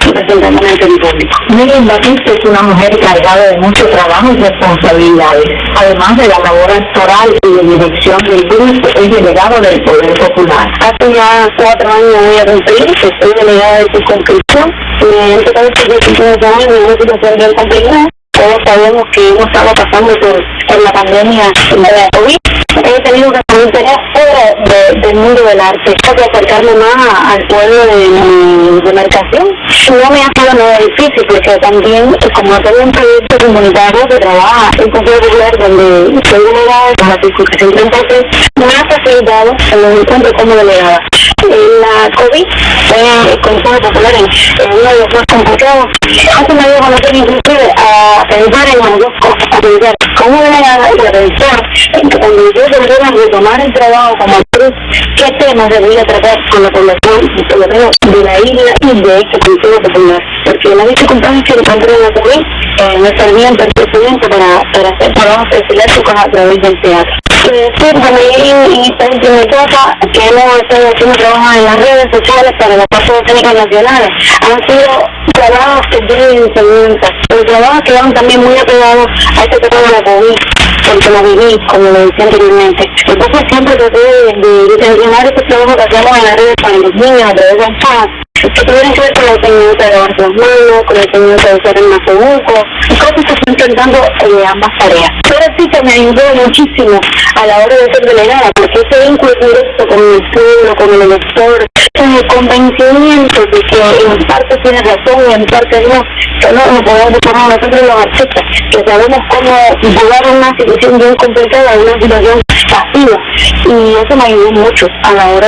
Speaker 23: representando ante el público.
Speaker 12: Miriam Batista es una mujer cargada de mucho trabajo y responsabilidades. Además de la labor actoral y de dirección del grupo, es delegado del Poder Popular.
Speaker 23: Hace ya 4 años voy a cumplir, estoy delegada de circunscripción. En total estos 19 años en una situación bien complicada. Todos sabemos que hemos estado pasando por la pandemia de la COVID. He tenido que hacer un interés fuera del mundo del arte, para acercarme más al pueblo de Marcación. No me ha sido nada difícil, porque también, como todo un proyecto comunitario que trabaja en Consejo Popular, donde soy delegada con la circunscripción 33, me ha facilitado en los encuentros como delegada. La COVID fue el Consejo Popular en uno de los más complicados. Hace me dio a conocer inclusive a pensar en las dos cosas, a pensar como delegada y a pensar en que cuando yo volviera a retomar el trabajo como actriz, qué temas debería tratar con la población, por lo menos de la isla y de este Consejo Popular. Porque las dificultades que encontré en la COVID me servían perfectamente para hacer trabajos específicos a través del teatro. También en esta última etapa que hemos estado haciendo trabajos en las redes sociales para las partes técnicas nacionales, han sido trabajos que tienen enseñanza, pero trabajos que van también muy apegados a este tema de la COVID, porque lo viví, como lo decía anteriormente. Entonces siempre traté de intencionar estos trabajos que hacemos en las redes para los niños a través del chat, que tuvieran que ver con la enseñanza de lavarse las manos, con la enseñanza de usar el masobuco, y cosas que estoy intentando ambas tareas. Pero sí que me ayudó muchísimo a la hora de ser delegada, porque ese vínculo directo con el pueblo, con el elector, el convencimiento de que en parte tiene razón y en parte no, que no podemos buscar nosotros los artistas, que sabemos cómo llevar una situación bien complicada a una situación pasiva, y eso me ayudó mucho a la hora de